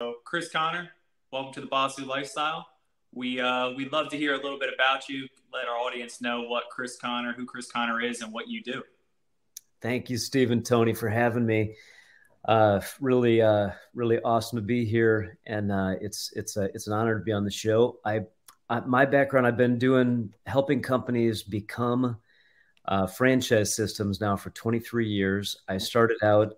So, Chris Connor, welcome to the Basu Lifestyle. We'd love to hear a little bit about you. Let our audience know who Chris Connor is, and what you do. Thank you, Steve and Tony, for having me. Really awesome to be here, and it's an honor to be on the show. My background, I've been helping companies become franchise systems now for 23 years. I started out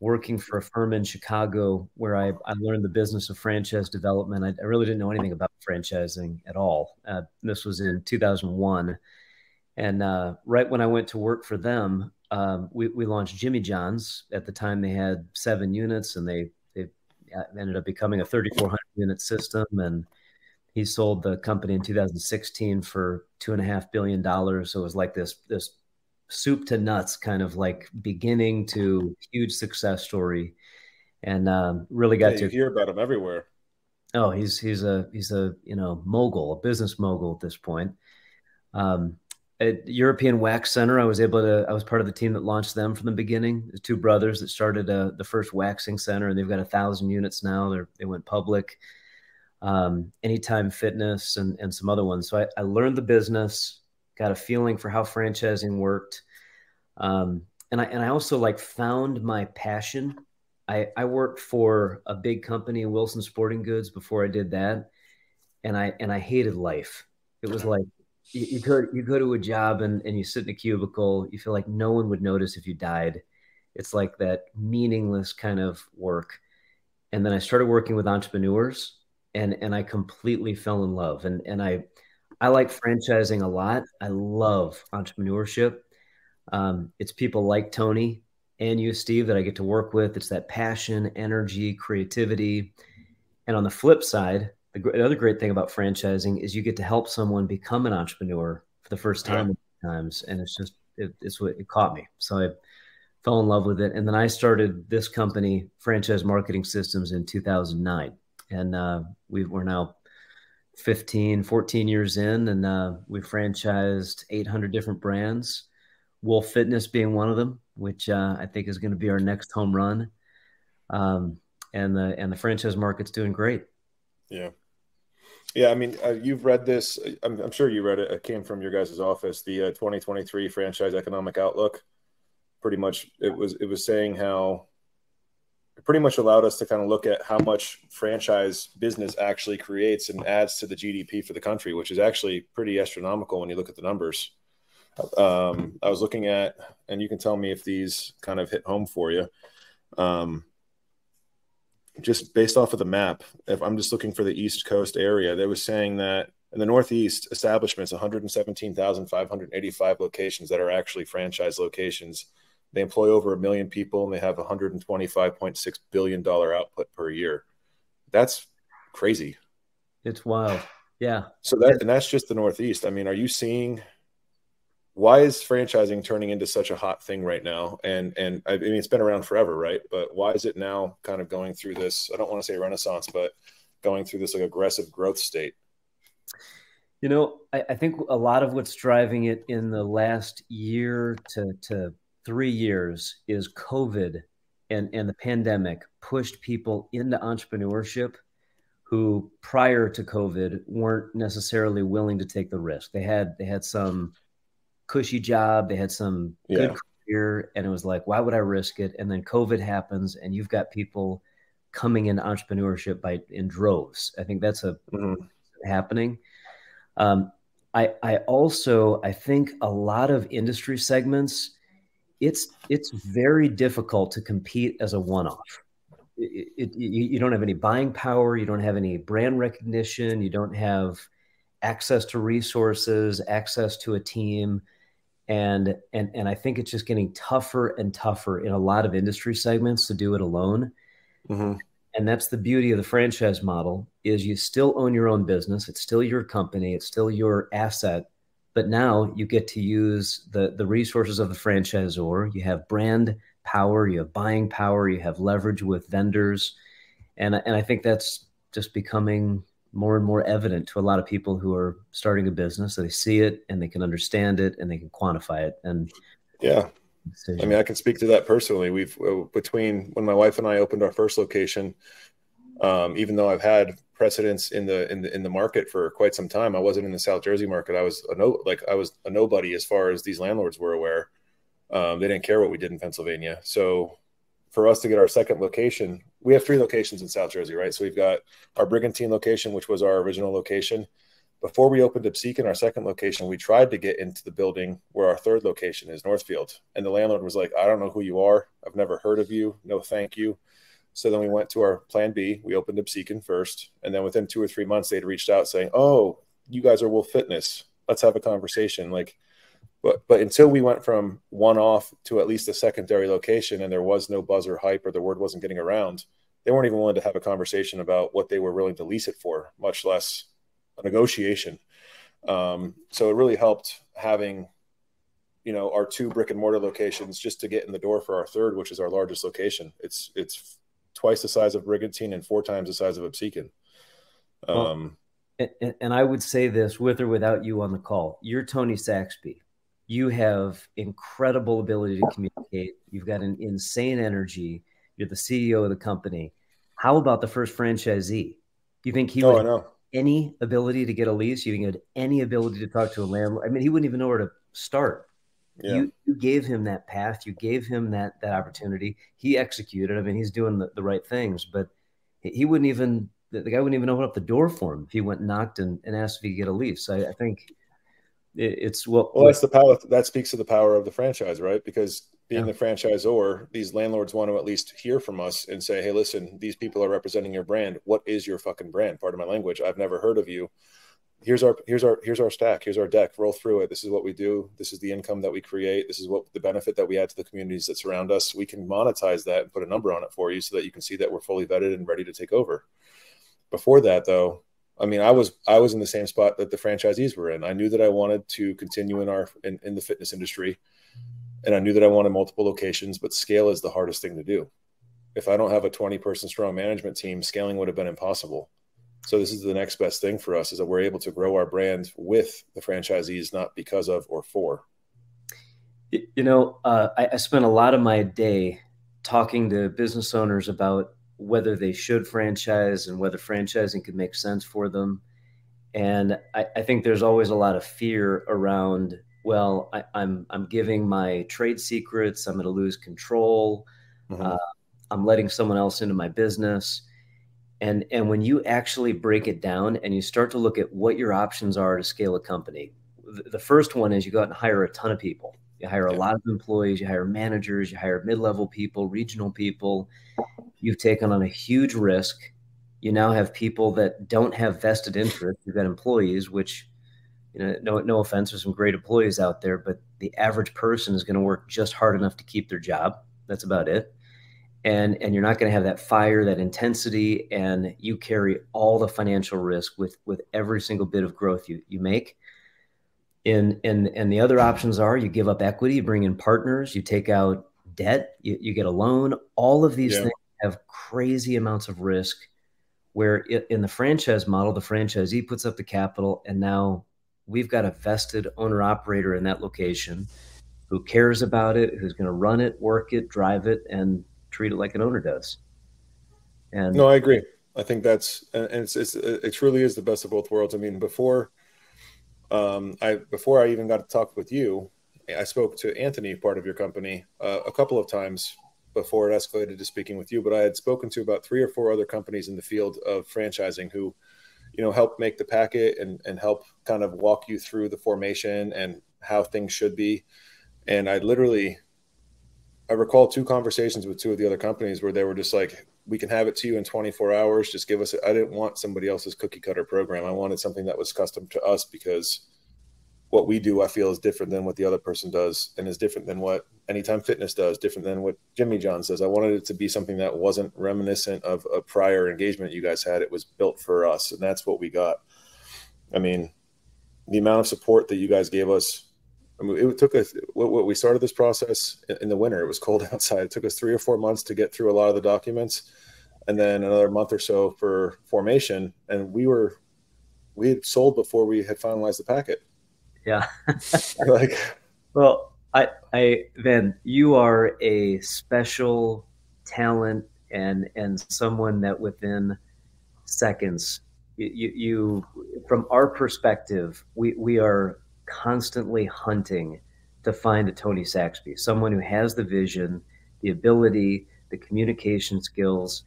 working for a firm in Chicago where I learned the business of franchise development. I really didn't know anything about franchising at all. This was in 2001. And right when I went to work for them, we launched Jimmy John's. At the time, they had 7 units, and they ended up becoming a 3,400 unit system. And he sold the company in 2016 for $2.5 billion. So it was like this soup to nuts kind of like beginning to huge success story, and really got to hear about him everywhere. Oh, he's a mogul, a business mogul at this point. At European Wax Center, I was part of the team that launched them from the beginning. The 2 brothers that started the first waxing center, and they've got 1,000 units now. They went public. Anytime Fitness and some other ones. So I learned the business, got a feeling for how franchising worked. And I also found my passion. I worked for a big company, Wilson Sporting Goods, before I did that. And I hated life. It was like, you go to a job and you sit in a cubicle, you feel like no one would notice if you died. It's like that meaningless kind of work. And then I started working with entrepreneurs, and I completely fell in love. And I like franchising a lot. I love entrepreneurship. It's people like Tony and you, Steve, that I get to work with. It's that passion, energy, creativity. And on the flip side, the other great thing about franchising is you get to help someone become an entrepreneur for the first time times. And it's what it caught me. So I fell in love with it. And then I started this company, Franchise Marketing Systems, in 2009. And we're now 14 years in, and we've franchised 800 different brands, Wolf Fitness being one of them, which I think is going to be our next home run. And the franchise market's doing great. Yeah. I mean, you've read this. I'm sure you read it. It came from your guys' office, the 2023 Franchise Economic Outlook. Pretty much, it was saying how it pretty much allowed us to kind of look at how much franchise business actually creates and adds to the GDP for the country, which is actually pretty astronomical when you look at the numbers. I was looking at, and you can tell me if these kind of hit home for you. Just based off of the map, if I'm just looking for the East Coast area, they was saying that in the Northeast, establishments, 117,585 locations that are actually franchise locations. They employ over 1 million people, and they have $125.6 billion output per year. That's crazy. It's wild. Yeah. So that's just the Northeast. I mean, are you seeing, why is franchising turning into such a hot thing right now? And I mean, it's been around forever, right? But why is it now kind of going through this, I don't want to say renaissance, but going through this aggressive growth state? I think a lot of what's driving it in the last year to 3 years is COVID and the pandemic pushed people into entrepreneurship who prior to COVID weren't necessarily willing to take the risk. They had some cushy job, they had some good career, and it was like, why would I risk it? And then COVID happens, and you've got people coming into entrepreneurship in droves. I think that's happening. I think a lot of industry segments, it's very difficult to compete as a one-off. You don't have any buying power. You don't have any brand recognition. You don't have access to resources, access to a team. And I think it's just getting tougher and tougher in a lot of industry segments to do it alone. Mm-hmm. And that's the beauty of the franchise model, is you still own your own business. It's still your company. It's still your asset. But now you get to use the resources of the franchisor. You have brand power, you have buying power, you have leverage with vendors. And I think that's just becoming more and more evident to a lot of people who are starting a business. They see it and they can understand it and they can quantify it. And yeah, I mean, I can speak to that personally. We've between when my wife and I opened our first location, Even though I've had precedence in the market for quite some time. I wasn't in the South Jersey market. I was a nobody as far as these landlords were aware. They didn't care what we did in Pennsylvania. So for us to get our second location, we have 3 locations in South Jersey, right? So we've got our Brigantine location, which was our original location. Before we opened Absecon, our second location, we tried to get into the building where our third location is, Northfield. And the landlord was like, I don't know who you are. I've never heard of you. No, thank you. So then we went to our plan B. We opened Absecon first. And then within 2 or 3 months, they'd reached out saying, oh, you guys are Wolf Fitness. Let's have a conversation. But until we went from one off to at least a secondary location and there was no buzz or hype or the word wasn't getting around, they weren't even willing to have a conversation about what they were willing to lease it for, much less a negotiation. So it really helped having, our 2 brick and mortar locations just to get in the door for our third, which is our largest location. It's twice the size of Brigantine and 4 times the size of Absecon. And I would say this with or without you on the call, you're Tony Saxby. You have incredible ability to communicate. You've got an insane energy. You're the CEO of the company. How about the first franchisee? You think he would have any ability to get a lease? You think he had any ability to talk to a landlord? I mean, he wouldn't even know where to start. Yeah. You gave him that path. You gave him that opportunity. He executed. I mean, he's doing the right things, but he wouldn't even, the guy wouldn't even open up the door for him if he went and knocked and asked if he could get a lease. I think it's that's the power. That speaks to the power of the franchise, right? Because being the franchisor, these landlords want to at least hear from us and say, hey, listen, these people are representing your brand. What is your fucking brand? Pardon my language. I've never heard of you. Here's our stack. Here's our deck. Roll through it. This is what we do. This is the income that we create. This is what the benefit that we add to the communities that surround us. We can monetize that and put a number on it for you so that you can see that we're fully vetted and ready to take over. Before that, though, I mean, I was in the same spot that the franchisees were in. I knew that I wanted to continue in the fitness industry, and I knew that I wanted multiple locations, but scale is the hardest thing to do. If I don't have a 20-person strong management team, scaling would have been impossible. So this is the next best thing for us, is that we're able to grow our brand with the franchisees, not because of or for. I spent a lot of my day talking to business owners about whether they should franchise and whether franchising could make sense for them. And I think there's always a lot of fear around, well, I'm giving my trade secrets. I'm going to lose control. Mm-hmm. I'm letting someone else into my business. And when you actually break it down and you start to look at what your options are to scale a company, the first one is you go out and hire a ton of people. You hire a lot of employees, you hire managers, you hire mid-level people, regional people. You've taken on a huge risk. You now have people that don't have vested interest. You've got employees, which, no offense, there's some great employees out there, but the average person is going to work just hard enough to keep their job. That's about it. And you're not going to have that fire, that intensity, and you carry all the financial risk with every single bit of growth you make. And the other options are you give up equity, you bring in partners, you take out debt, you get a loan. All of these things have crazy amounts of risk, where in the franchise model, the franchisee puts up the capital, and now we've got a vested owner operator in that location who cares about it, who's going to run it, work it, drive it, and treat it like an owner does. And no, I agree. I think it truly is the best of both worlds. I mean, before I even got to talk with you, I spoke to Anthony, part of your company, a couple of times before it escalated to speaking with you. But I had spoken to about 3 or 4 other companies in the field of franchising who, help make the packet and help kind of walk you through the formation and how things should be. And I recall 2 conversations with 2 of the other companies where they were just like, we can have it to you in 24 hours. Just give us I didn't want somebody else's cookie cutter program. I wanted something that was custom to us, because what we do, I feel, is different than what the other person does, and is different than what Anytime Fitness does, different than what Jimmy John's does. I wanted it to be something that wasn't reminiscent of a prior engagement you guys had. It was built for us, and that's what we got. I mean, the amount of support that you guys gave us, I mean, it took us, what we started this process in the winter. It was cold outside. It took us 3 or 4 months to get through a lot of the documents, and then another month or so for formation. And we had sold before we had finalized the packet. Yeah. Well, Van, you are a special talent and someone that within seconds. From our perspective, we are constantly hunting to find a Tony Saxby, someone who has the vision, the ability, the communication skills.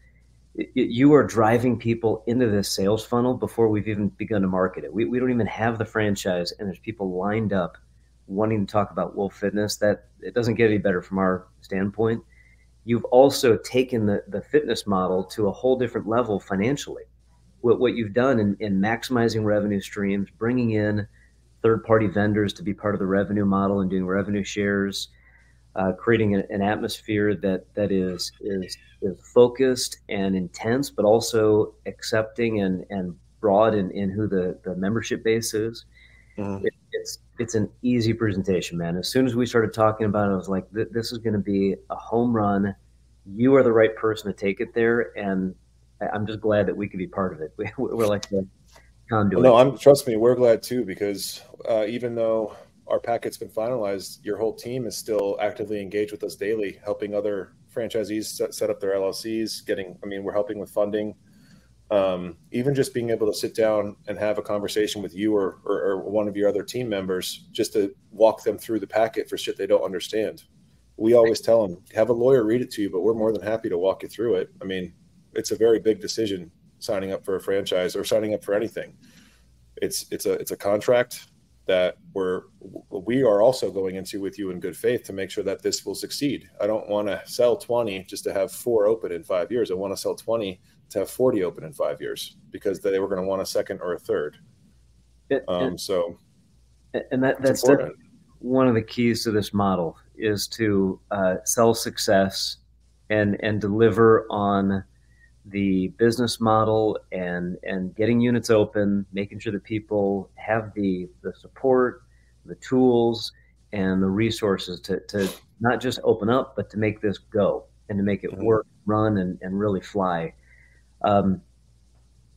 You are driving people into this sales funnel before we've even begun to market it. We don't even have the franchise, and there's people lined up wanting to talk about Wolf Fitness. That it doesn't get any better from our standpoint. You've also taken the fitness model to a whole different level financially. What you've done in maximizing revenue streams, bringing in third-party vendors to be part of the revenue model and doing revenue shares, creating an atmosphere that is focused and intense, but also accepting and broad in who the membership base is. Mm-hmm. It's an easy presentation, man. As soon as we started talking about it, I was like, this is going to be a home run. You are the right person to take it there, and I'm just glad that we could be part of it. We're like the conduit. Well, no, trust me, we're glad too, because even though our packet's been finalized, your whole team is still actively engaged with us daily, helping other franchisees set up their LLCs, we're helping with funding. Even just being able to sit down and have a conversation with you or one of your other team members, just to walk them through the packet for shit they don't understand. We always tell them, have a lawyer read it to you, but we're more than happy to walk you through it. I mean, it's a very big decision signing up for a franchise or signing up for anything. It's a contract that we are also going into with you in good faith to make sure that this will succeed. I don't want to sell 20 just to have 4 open in 5 years. I want to sell 20 to have 40 open in 5 years, because they were going to want a second or a third. That's one of the keys to this model is to sell success and deliver on the business model and getting units open, making sure that people have the support, the tools, and the resources to not just open up, but to make this go and to make it work, run, and really fly.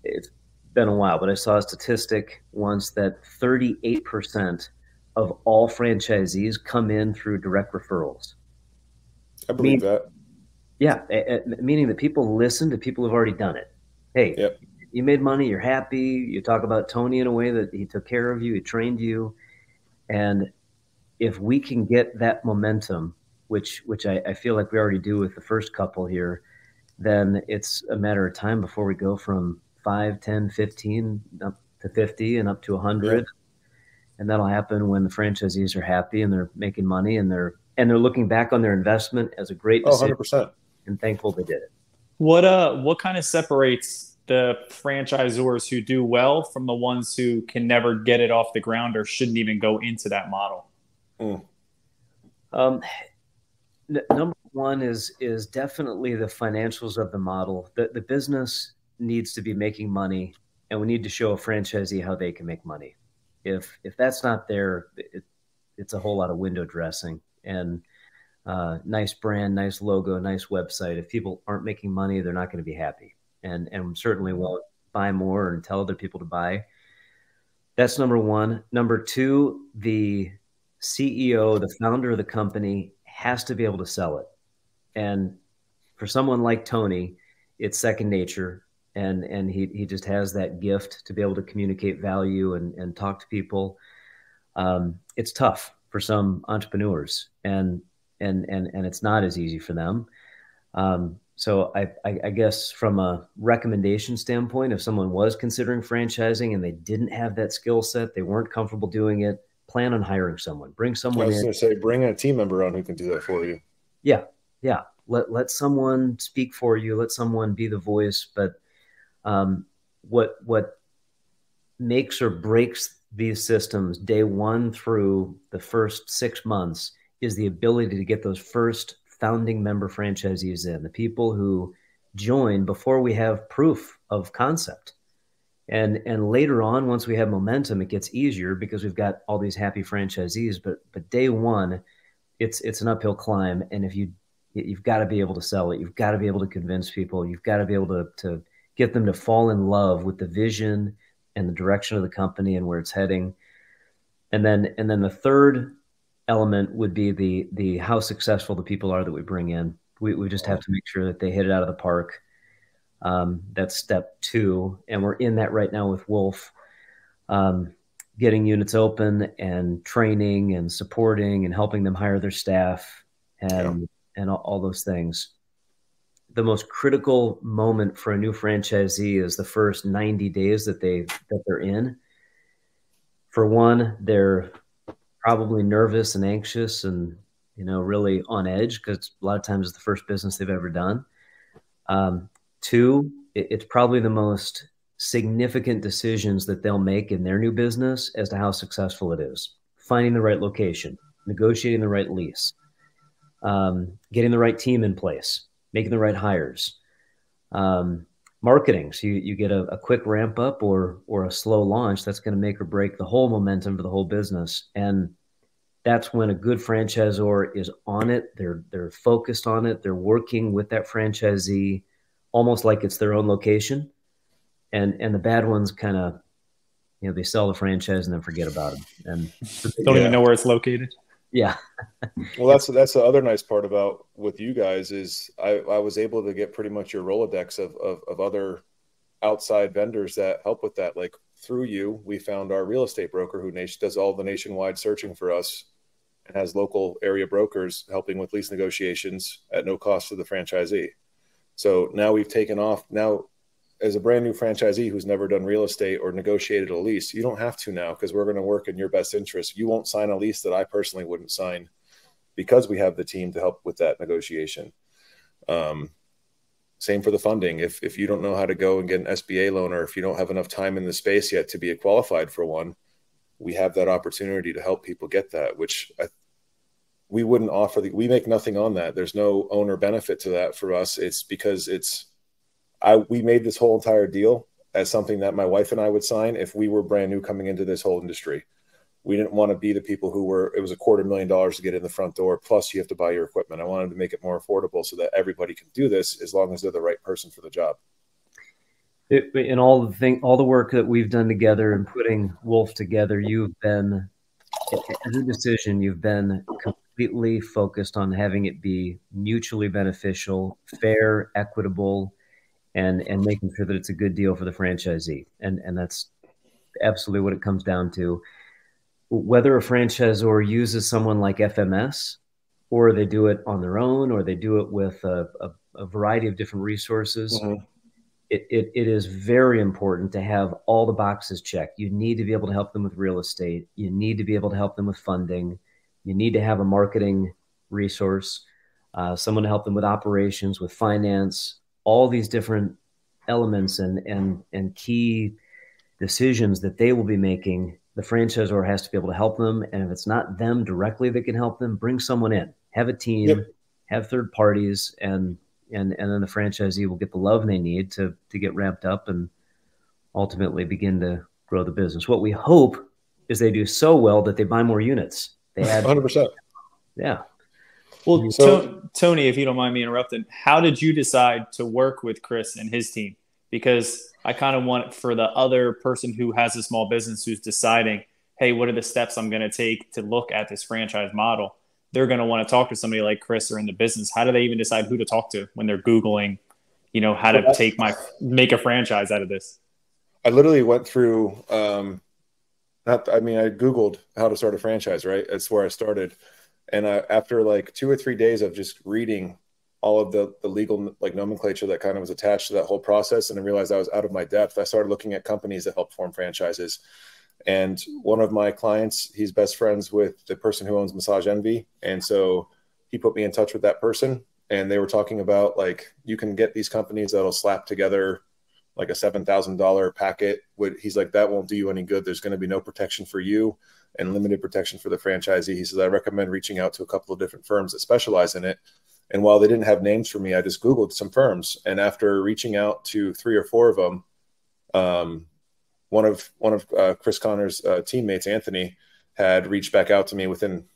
It's been a while, but I saw a statistic once that 38% of all franchisees come in through direct referrals. I believe that. Yeah, meaning that people listen to people who've already done it. Hey, yep. You made money, you're happy. You talk about Tony in a way that he took care of you, he trained you. And if we can get that momentum, which I feel like we already do with the first couple here, then it's a matter of time before we go from 5, 10, 15 up to 50 and up to 100. Yep. And that'll happen when the franchisees are happy and they're making money and they're looking back on their investment as a great decision. 100%. And thankful they did it. What kind of separates the franchisors who do well from the ones who can never get it off the ground or shouldn't even go into that model? Number one is definitely the financials of the model. The business needs to be making money, and we need to show a franchisee how they can make money. If that's not there, it's a whole lot of window dressing and nice brand, nice logo, nice website. If people aren't making money, they're not going to be happy, and certainly won't buy more and tell other people to buy. That's number one. Number two, the CEO, the founder of the company, has to be able to sell it. And for someone like Tony, it's second nature. And he just has that gift to be able to communicate value and talk to people. It's tough for some entrepreneurs, and it's not as easy for them. So I guess from a recommendation standpoint, if someone was considering franchising and they didn't have that skill set, they weren't comfortable doing it, plan on hiring someone. Bring someone in. I was going to say, bring a team member on who can do that for you. Yeah. Let someone speak for you. Let someone be the voice. But what makes or breaks these systems day one through the first 6 months is the ability to get those first founding member franchisees in, the people who join before we have proof of concept. And later on, once we have momentum, it gets easier because we've got all these happy franchisees. But day one, it's an uphill climb. And if you've got to be able to sell it, you've got to be able to convince people, you've got to be able to get them to fall in love with the vision and the direction of the company and where it's heading. And then the third element would be the how successful the people are that we bring in. We just have to make sure that they hit it out of the park. That's step 2. And we're in that right now with Wolf, getting units open and training and supporting and helping them hire their staff and all those things. The most critical moment for a new franchisee is the first 90 days that they're in. For one, they're probably nervous and anxious and, really on edge, because a lot of times it's the first business they've ever done. 2, it's probably the most significant decisions that they'll make in their new business as to how successful it is. Finding the right location, negotiating the right lease, getting the right team in place, making the right hires, marketing. So you get a quick ramp up or a slow launch that's going to make or break the whole momentum for the whole business. And that's when a good franchisor is on it. They're focused on it. They're working with that franchisee almost like it's their own location. And the bad ones kind of, they sell the franchise and then forget about it. And don't even know where it's located. Yeah. Well, that's the other nice part about with you guys is I was able to get pretty much your Rolodex of other outside vendors that help with that. Like through you, we found our real estate broker who does all the nationwide searching for us and has local area brokers helping with lease negotiations at no cost to the franchisee. So now we've taken off. Now, as a brand new franchisee who's never done real estate or negotiated a lease, you don't have to now because we're going to work in your best interest. You won't sign a lease that I personally wouldn't sign because we have the team to help with that negotiation. Same for the funding. If you don't know how to go and get an SBA loan, or if you don't have enough time in the space yet to be qualified for one, we have that opportunity to help people get that, which we wouldn't offer. We make nothing on that. There's no owner benefit to that for us. It's because we made this whole entire deal as something that my wife and I would sign if we were brand new coming into this whole industry. We didn't want to be the people it was $250,000 to get in the front door. Plus you have to buy your equipment. I wanted to make it more affordable so that everybody can do this as long as they're the right person for the job. In all the work that we've done together and putting Wolf together, you've been completely focused on having it be mutually beneficial, fair, equitable, and making sure that it's a good deal for the franchisee. And that's absolutely what it comes down to. Whether a franchisor uses someone like FMS, or they do it on their own, or they do it with a variety of different resources, it is very important to have all the boxes checked. You need to be able to help them with real estate. You need to be able to help them with funding. You need to have a marketing resource, someone to help them with operations, with finance, all these different elements and key decisions that they will be making. The franchisor has to be able to help them. And if it's not them directly that can help them, bring someone in, have a team, have third parties, and then the franchisee will get the love they need to get ramped up and ultimately begin to grow the business. What we hope is they do so well that they buy more units. They add 100%. Yeah. Well, Tony, if you don't mind me interrupting, how did you decide to work with Chris and his team? Because I kind of want for the other person who has a small business who's deciding, hey, what are the steps I'm going to take to look at this franchise model? They're going to want to talk to somebody like Chris or in the business. How do they even decide who to talk to when they're Googling, how to make a franchise out of this? I literally went through, I Googled how to start a franchise, right? That's where I started. And after like 2 or 3 days of just reading all of the legal nomenclature that kind of was attached to that whole process, and I realized I was out of my depth, I started looking at companies that help form franchises. And one of my clients, he's best friends with the person who owns Massage Envy. And so he put me in touch with that person, and they were talking about you can get these companies that'll slap together like a $7,000 packet. He's like, that won't do you any good. There's going to be no protection for you and limited protection for the franchisee. He says, I recommend reaching out to a couple of different firms that specialize in it. And while they didn't have names for me, I just Googled some firms. And after reaching out to 3 or 4 of them, one of Chris Connor's teammates, Anthony, had reached back out to me within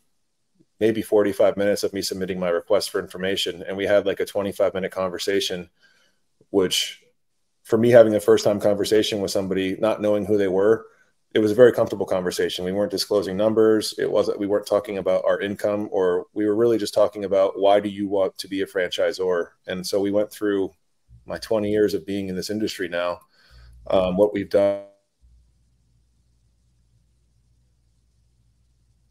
maybe 45 minutes of me submitting my request for information. And we had like a 25-minute conversation, which for me, having a first-time conversation with somebody, not knowing who they were, it was a very comfortable conversation. We weren't disclosing numbers. We weren't talking about our income, or we were really just talking about, why do you want to be a franchisor? And so we went through my 20 years of being in this industry now, what we've done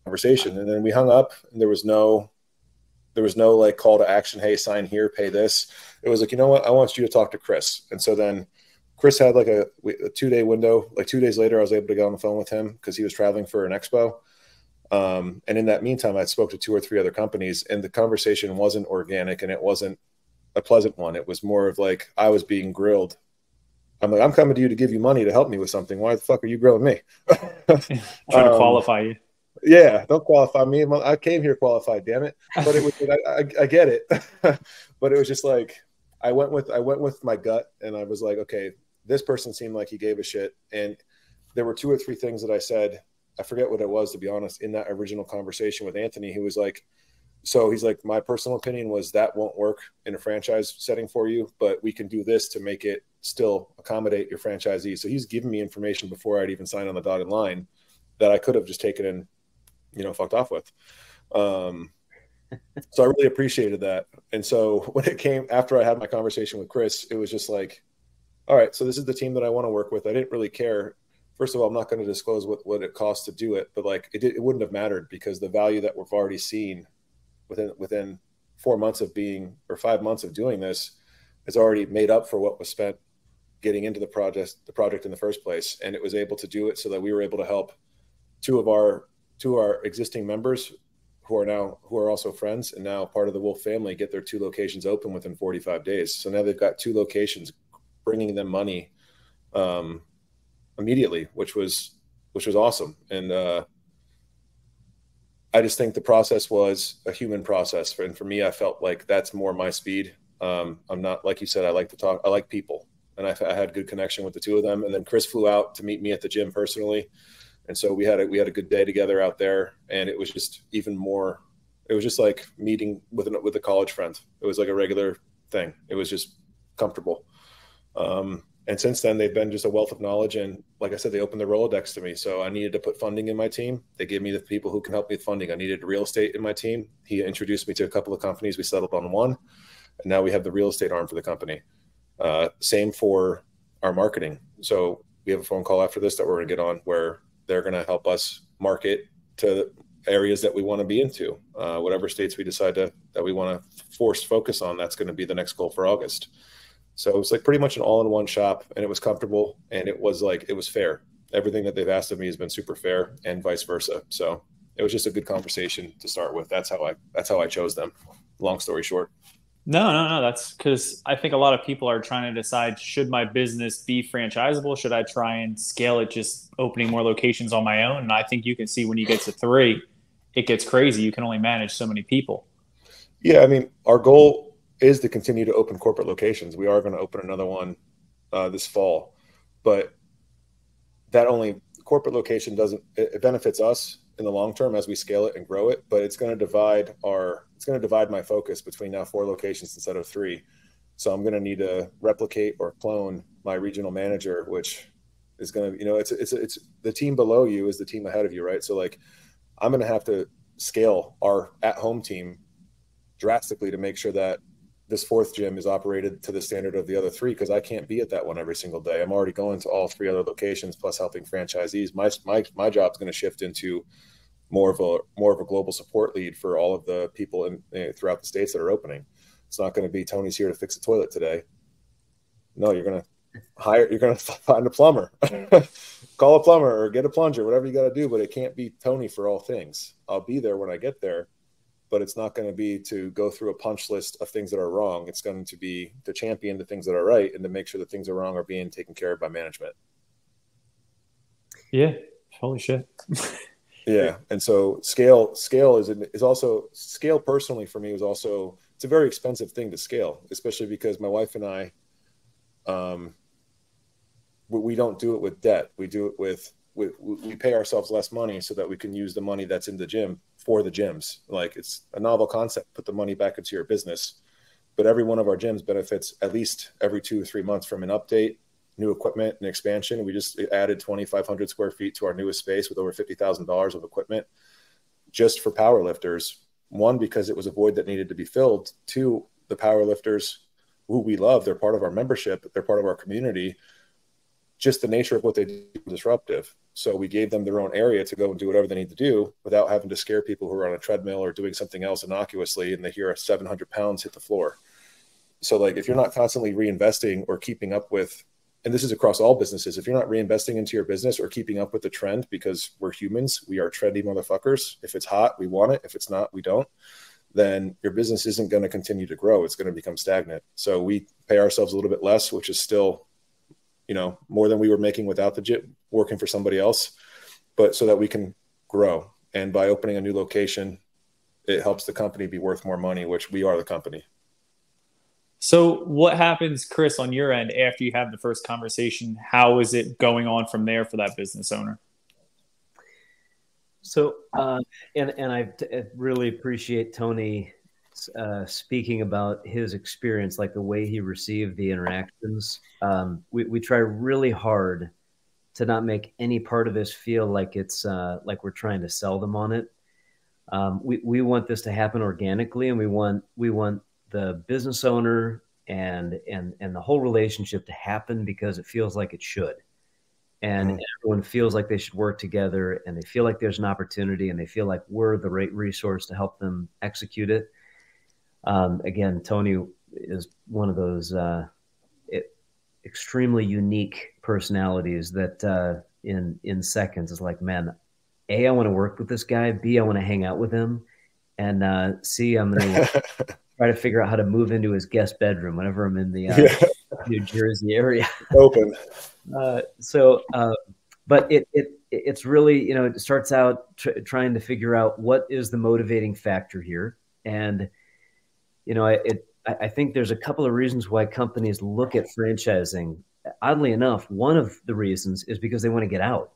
conversation. And then we hung up, and there was no like call to action. Hey, sign here, pay this. It was like, you know what? I want you to talk to Chris. And so then Chris had like a 2-day window. Like 2 days later, I was able to get on the phone with him because he was traveling for an expo. And in that meantime, I spoke to 2 or 3 other companies, and the conversation wasn't organic and it wasn't a pleasant one. It was more of like, I was being grilled. I'm like, I'm coming to you to give you money to help me with something. Why the fuck are you grilling me? Trying to qualify you. Yeah, don't qualify me. I came here qualified, damn it. But it was, I get it. But it was just like, I went with my gut, and I was like, okay, this person seemed like he gave a shit. And there were 2 or 3 things that I said, I forget what it was, to be honest, in that original conversation with Anthony. He was like, so he's like, my personal opinion was that won't work in a franchise setting for you, but we can do this to make it still accommodate your franchisees. So he's giving me information before I'd even signed on the dotted line that I could have just taken and, you know, fucked off with. So I really appreciated that. And so when it came after I had my conversation with Chris, it was just like, all right, so this is the team that I want to work with. I didn't really care. First of all, I'm not going to disclose what it costs to do it, but like it wouldn't have mattered because the value that we've already seen within 4 months of being, or 5 months of doing this, is already made up for what was spent getting into the project in the first place. And it was able to do it so that we were able to help two of our existing members who are also friends and now part of the Wolf family get their 2 locations open within 45 days. So now they've got 2 locations bringing them money immediately, which was awesome. And I just think the process was a human process. And for me, I felt like that's more my speed. I'm not, like you said, I like to talk. I like people. And I had good connection with the 2 of them. And then Chris flew out to meet me at the gym personally. And so we had a good day together out there. And it was just even more, it was just like meeting with a college friend. It was like a regular thing. It was just comfortable. And since then, they've been just a wealth of knowledge. And like I said, they opened the Rolodex to me. So I needed to put funding in my team. They gave me the people who can help me with funding. I needed real estate in my team. He introduced me to a couple of companies. We settled on one. And now we have the real estate arm for the company. Same for our marketing. So we have a phone call after this that we're going to get on where they're going to help us market to areas that we want to be into. Whatever states we decide that we want to force focus on, that's going to be the next goal for August. So it was like pretty much an all-in-one shop, and it was comfortable, and it was fair. Everything that they've asked of me has been super fair, and vice versa. So it was just a good conversation to start with. That's how I chose them. Long story short. No. That's because I think a lot of people are trying to decide, should my business be franchisable? Should I try and scale it, just opening more locations on my own? And I think you can see when you get to 3, it gets crazy. You can only manage so many people. Yeah, I mean, our goal is to continue to open corporate locations. We are going to open another one this fall, but that only corporate location it benefits us in the long term as we scale it and grow it, but it's going to divide my focus between now 4 locations instead of 3. So I'm going to need to replicate or clone my regional manager, which is going to, it's the team below you is the team ahead of you, right? So like, I'm going to have to scale our at-home team drastically to make sure that this 4th gym is operated to the standard of the other 3, because I can't be at that one every single day. I'm already going to all 3 other locations plus helping franchisees. My job is going to shift into more of a global support lead for all of the people throughout the states that are opening. It's not going to be Tony's here to fix a toilet today. No, you're going to find a plumber, call a plumber or get a plunger, whatever you got to do, but it can't be Tony for all things. I'll be there when I get there, but it's not going to be to go through a punch list of things that are wrong. It's going to be to champion the things that are right and to make sure that things that are wrong are being taken care of by management. Yeah. Holy shit. Yeah. And so scale is also scale personally for me was also, it's a very expensive thing to scale, especially because my wife and I, we don't do it with debt. We do it we pay ourselves less money so that we can use the money that's in the gym for the gyms. Like, it's a novel concept, put the money back into your business, but every one of our gyms benefits at least every 2 or 3 months from an update, new equipment, and expansion. We just added 2,500 square feet to our newest space with over $50,000 of equipment just for power lifters. 1, because it was a void that needed to be filled. 2, the power lifters who we love. They're part of our membership. They're part of our community. Just the nature of what they do is disruptive. So we gave them their own area to go and do whatever they need to do without having to scare people who are on a treadmill or doing something else innocuously and they hear a 700 pounds hit the floor. So like, if you're not constantly reinvesting or keeping up with, and this is across all businesses, if you're not reinvesting into your business or keeping up with the trend, because we're humans, we are trendy motherfuckers. If it's hot, we want it. If it's not, we don't. Then your business isn't going to continue to grow. It's going to become stagnant. So we pay ourselves a little bit less, which is still, you know, more than we were making without the gym, working for somebody else, but so that we can grow. And by opening a new location, it helps the company be worth more money, which we are the company. So what happens, Chris, on your end after you have the first conversation? How is it going on from there for that business owner? So, and I really appreciate Tony speaking about his experience, like the way he received the interactions. We try really hard to not make any part of this feel like it's like we're trying to sell them on it. We want this to happen organically, and we want the business owner and the whole relationship to happen because it feels like it should. And everyone feels like they should work together, and they feel like there's an opportunity, and they feel like we're the right resource to help them execute it. Again, Tony is one of those extremely unique personalities that in seconds is like, man, A, I want to work with this guy. B, I want to hang out with him. And C, I'm going to try to figure out how to move into his guest bedroom whenever I'm in the New Jersey area. Open. But it's really, you know, it starts out trying to figure out what is the motivating factor here. And, you know, I think there's a couple of reasons why companies look at franchising. Oddly enough, one of the reasons is because they want to get out.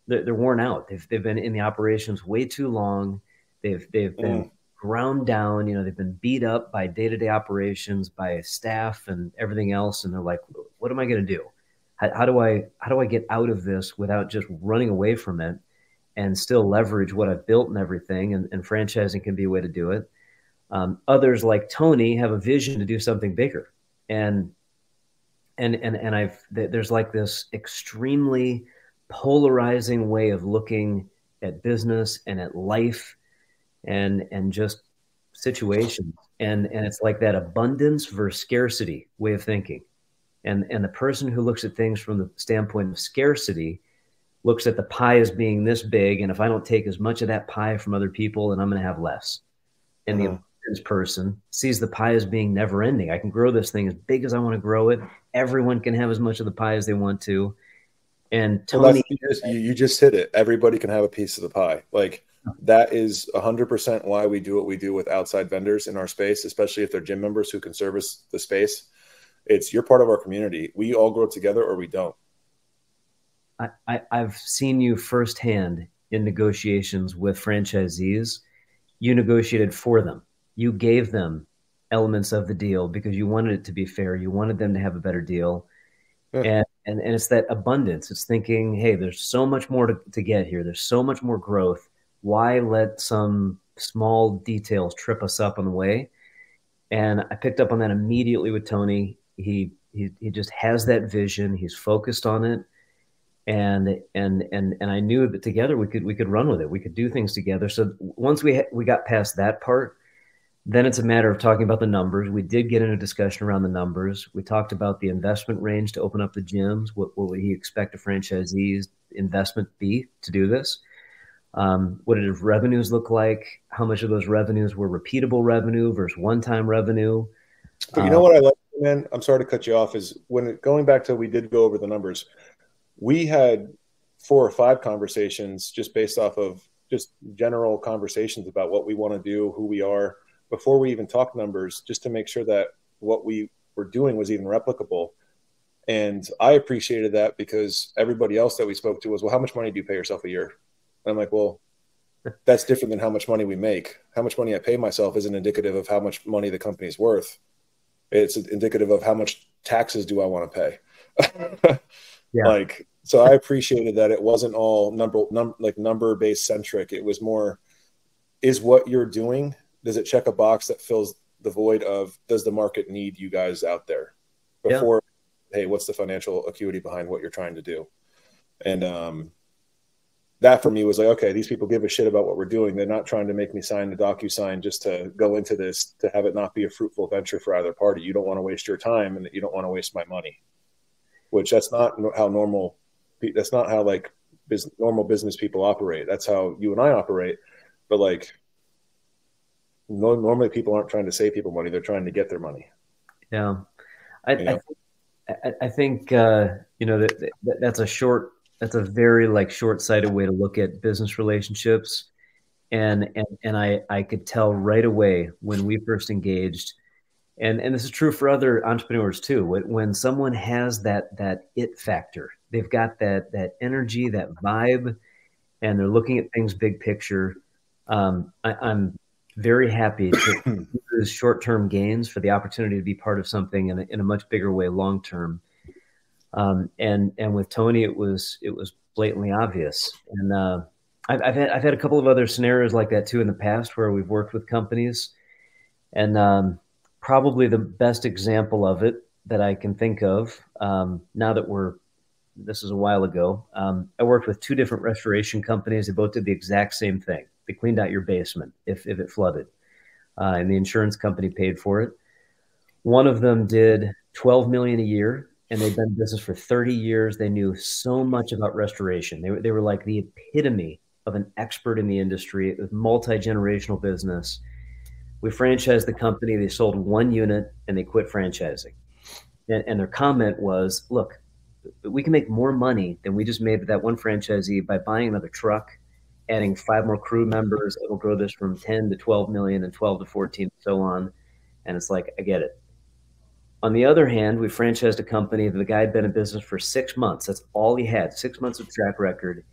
They're worn out. They've been in the operations way too long. They've been ground down. You know, they've been beat up by day-to-day operations, by staff and everything else. And they're like, what am I going to do? How do I get out of this without just running away from it and still leverage what I've built and everything? And franchising can be a way to do it. Others like Tony have a vision to do something bigger. And there's like this extremely polarizing way of looking at business and at life and just situations. And it's like that abundance versus scarcity way of thinking. And the person who looks at things from the standpoint of scarcity looks at the pie as being this big. And if I don't take as much of that pie from other people, then I'm going to have less. And the abundance person sees the pie as being never ending. I can grow this thing as big as I want to grow it. Everyone can have as much of the pie as they want to. And Tony, you just hit it. Everybody can have a piece of the pie. Like that is 100% why we do what we do with outside vendors in our space, especially if they're gym members who can service the space. It's you're part of our community. We all grow together or we don't. I've seen you firsthand in negotiations with franchisees. You negotiated for them. You gave them elements of the deal because you wanted it to be fair. You wanted them to have a better deal. Yeah. And it's that abundance. It's thinking, hey, there's so much more to get here. There's so much more growth. Why let some small details trip us up on the way? And I picked up on that immediately with Tony. He just has that vision. He's focused on it. And I knew that together we could run with it. We could do things together. So once we got past that part, then it's a matter of talking about the numbers. We did get into a discussion around the numbers. We talked about the investment range to open up the gyms. What would he expect a franchisee's investment be to do this? What did his revenues look like? How much of those revenues were repeatable revenue versus one-time revenue? But you know what I like, man? I'm sorry to cut you off. Is going back to we did go over the numbers. We had 4 or 5 conversations just based off of just general conversations about what we want to do, who we are, before we even talk numbers, just to make sure that what we were doing was even replicable. And I appreciated that because everybody else that we spoke to was, well, how much money do you pay yourself a year? And I'm like, well, that's different than how much money we make. How much money I pay myself isn't indicative of how much money the company's worth. It's indicative of how much taxes do I want to pay. Yeah. Like, so I appreciated that it wasn't all number-based centric. It was more, is what you're doing, does it check a box that fills the void of, does the market need you guys out there before, hey, what's the financial acuity behind what you're trying to do? And that for me was like, okay, these people give a shit about what we're doing. They're not trying to make me sign the DocuSign just to go into this, to have it not be a fruitful venture for either party. You don't want to waste your time, and you don't want to waste my money, which that's not how like normal business people operate. That's how you and I operate. But like, normally people aren't trying to save people money. They're trying to get their money. Yeah. I think, that's a very like short-sighted way to look at business relationships. And I could tell right away when we first engaged, and this is true for other entrepreneurs too. When someone has that it factor, they've got that energy, that vibe, and they're looking at things big picture. I'm very happy to use short-term gains for the opportunity to be part of something in a much bigger way, long-term. And with Tony, it was blatantly obvious. And I've had a couple of other scenarios like that too in the past where we've worked with companies, and probably the best example of it that I can think of now that this is a while ago. I worked with two different restoration companies. They both did the exact same thing. They cleaned out your basement if it flooded, and the insurance company paid for it. One of them did $12 million a year, and they'd been in business for 30 years. They knew so much about restoration. They were like the epitome of an expert in the industry. It was multi-generational business. We franchised the company. They sold one unit and they quit franchising. And their comment was, look, we can make more money than we just made with that one franchisee by buying another truck, adding 5 more crew members. It will grow this from 10 to 12 million and 12 to 14 and so on. And it's like, I get it. On the other hand, we franchised a company that the guy had been in business for 6 months. That's all he had, 6 months of track record.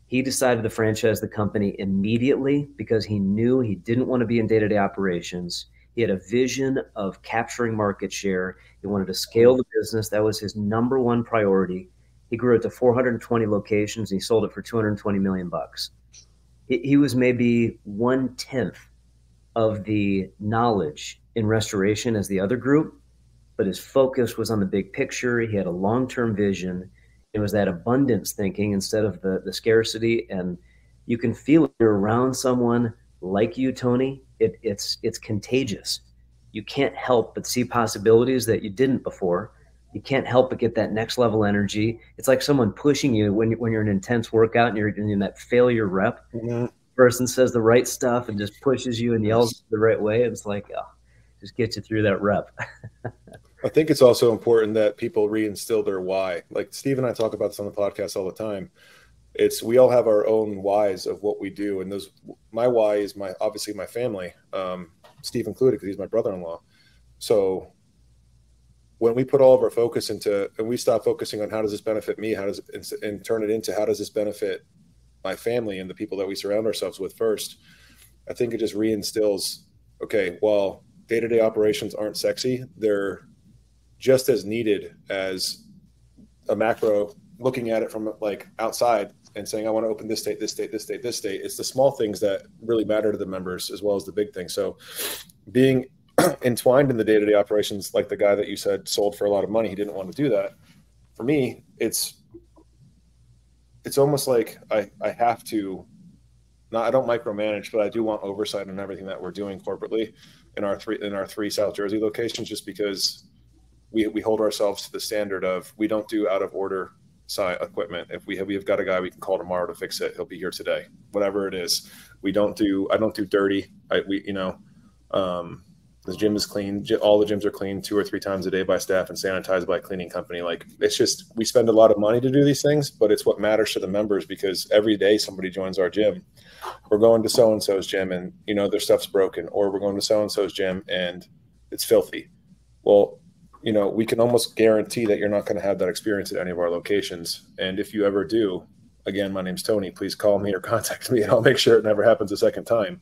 He decided to franchise the company immediately because he knew he didn't want to be in day-to-day operations. He had a vision of capturing market share. He wanted to scale the business. That was his number one priority. He grew it to 420 locations, and he sold it for $220 million. He was maybe 1/10 of the knowledge in restoration as the other group, but his focus was on the big picture. He had a long-term vision. It was that abundance thinking instead of the scarcity. And you can feel it. You're around someone like you, Tony. It's contagious. You can't help but see possibilities that you didn't before. You can't help but get that next level energy. It's like someone pushing you when you're in an intense workout and you're in that failure rep. Mm-hmm. Person says the right stuff and just pushes you and yells the right way. It's like, oh, just gets you through that rep. I think it's also important that people reinstill their why. Like Steve and I talk about this on the podcast all the time. We all have our own whys of what we do. And my why is obviously my family, Steve included, because he's my brother-in-law. So when we put all of our focus and we stop focusing on how does this benefit me, and turn it into how does this benefit my family and the people that we surround ourselves with first, I think it just reinstills, okay, while day-to-day operations aren't sexy, they're just as needed as a macro looking at it from like outside and saying, I want to open this state, this state, this state, this state. It's the small things that really matter to the members as well as the big things. So being entwined in the day-to-day operations, like the guy that you said sold for a lot of money, he didn't want to do that. For me, it's almost like I have to, I don't micromanage, but I do want oversight on everything that we're doing corporately in our three South Jersey locations, just because we hold ourselves to the standard of, we don't do out of order equipment. If we've got a guy we can call tomorrow to fix it, he'll be here today, whatever it is. I don't do dirty. The gym is clean. All the gyms are cleaned 2 or 3 times a day by staff and sanitized by a cleaning company. Like, it's just, we spend a lot of money to do these things, but it's what matters to the members, because every day somebody joins our gym. We're going to so-and-so's gym and, their stuff's broken, or we're going to so-and-so's gym and it's filthy. Well, we can almost guarantee that you're not going to have that experience at any of our locations. And if you ever do, again, my name's Tony, please call me or contact me and I'll make sure it never happens a second time.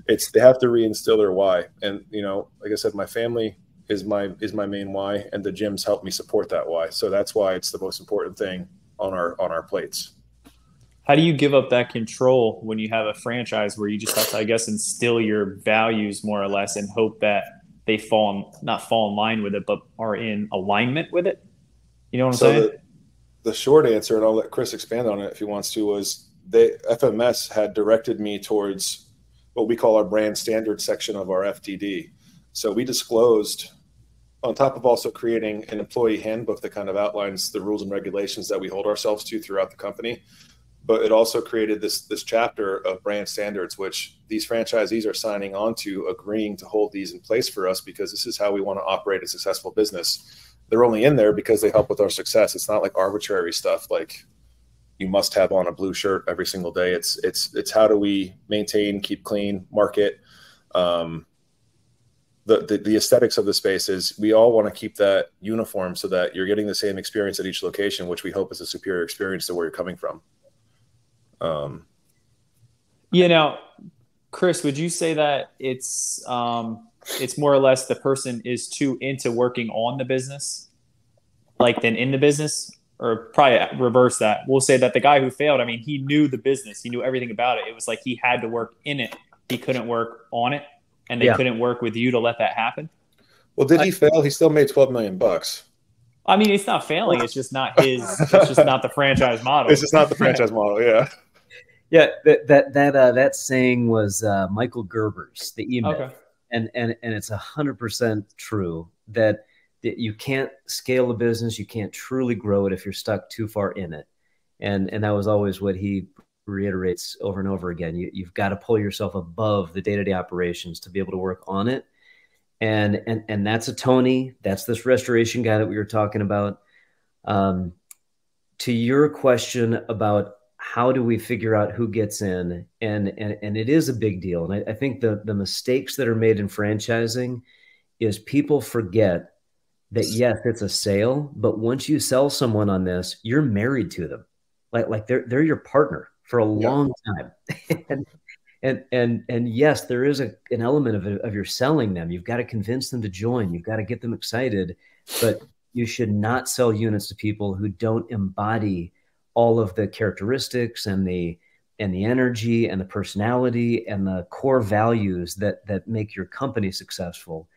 They have to reinstill their why. And, like I said, my family is my main why, and the gyms help me support that why. So that's why it's the most important thing on our plates. How do you give up that control when you have a franchise where you just have to, I guess, instill your values more or less and hope that they not fall in line with it, but are in alignment with it. You know what I'm So saying? The short answer, and I'll let Chris expand on it if he wants to, was FMS had directed me towards what we call our brand standard section of our FTD. So we disclosed, on top of also creating an employee handbook that kind of outlines the rules and regulations that we hold ourselves to throughout the company, but it also created this chapter of brand standards, which these franchisees are signing on to, agreeing to hold these in place for us because this is how we want to operate a successful business. They're only in there because they help with our success. It's not like arbitrary stuff like you must have on a blue shirt every single day. It's how do we maintain, keep clean, market. The aesthetics of the space is we all want to keep that uniform so that you're getting the same experience at each location, which we hope is a superior experience to where you're coming from. Chris, would you say that it's more or less the person is too into working on the business, like than in the business, or probably reverse that? We'll say that the guy who failed, I mean, he knew the business, he knew everything about it. It was like he had to work in it. He couldn't work on it, and they couldn't work with you to let that happen. Well, did he fail? He still made $12 million. I mean, it's not failing. It's just not his. It's just not the franchise model. It's just not the franchise model. Yeah. Yeah, that saying was Michael Gerber's, the email, okay. and it's 100% true that you can't scale a business, you can't truly grow it if you're stuck too far in it, and that was always what he reiterates over and over again. You've got to pull yourself above the day-to-day operations to be able to work on it, and that's a Tony. That's this restoration guy that we were talking about. To your question about how do we figure out who gets in? And it is a big deal. And I think the mistakes that are made in franchising is people forget that, yes, it's a sale, but once you sell someone on this, you're married to them. Like they're your partner for a long time. and yes, there is an element of you're selling them. You've got to convince them to join. You've got to get them excited, but you should not sell units to people who don't embody all of the characteristics and the energy and the personality and the core values that make your company successful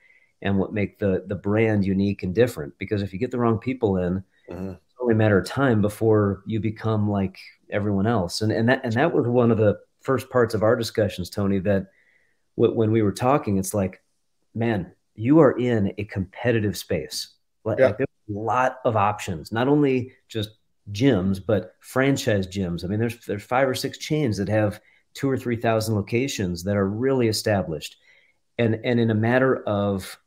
and what make the brand unique and different. Because if you get the wrong people in, it's only a matter of time before you become like everyone else. And that was one of the first parts of our discussions, Tony, that when we were talking, it's like, man, you are in a competitive space. Like there's a lot of options, not only just gyms, but franchise gyms. I mean, there's 5 or 6 chains that have 2,000 or 3,000 locations that are really established. And in a matter of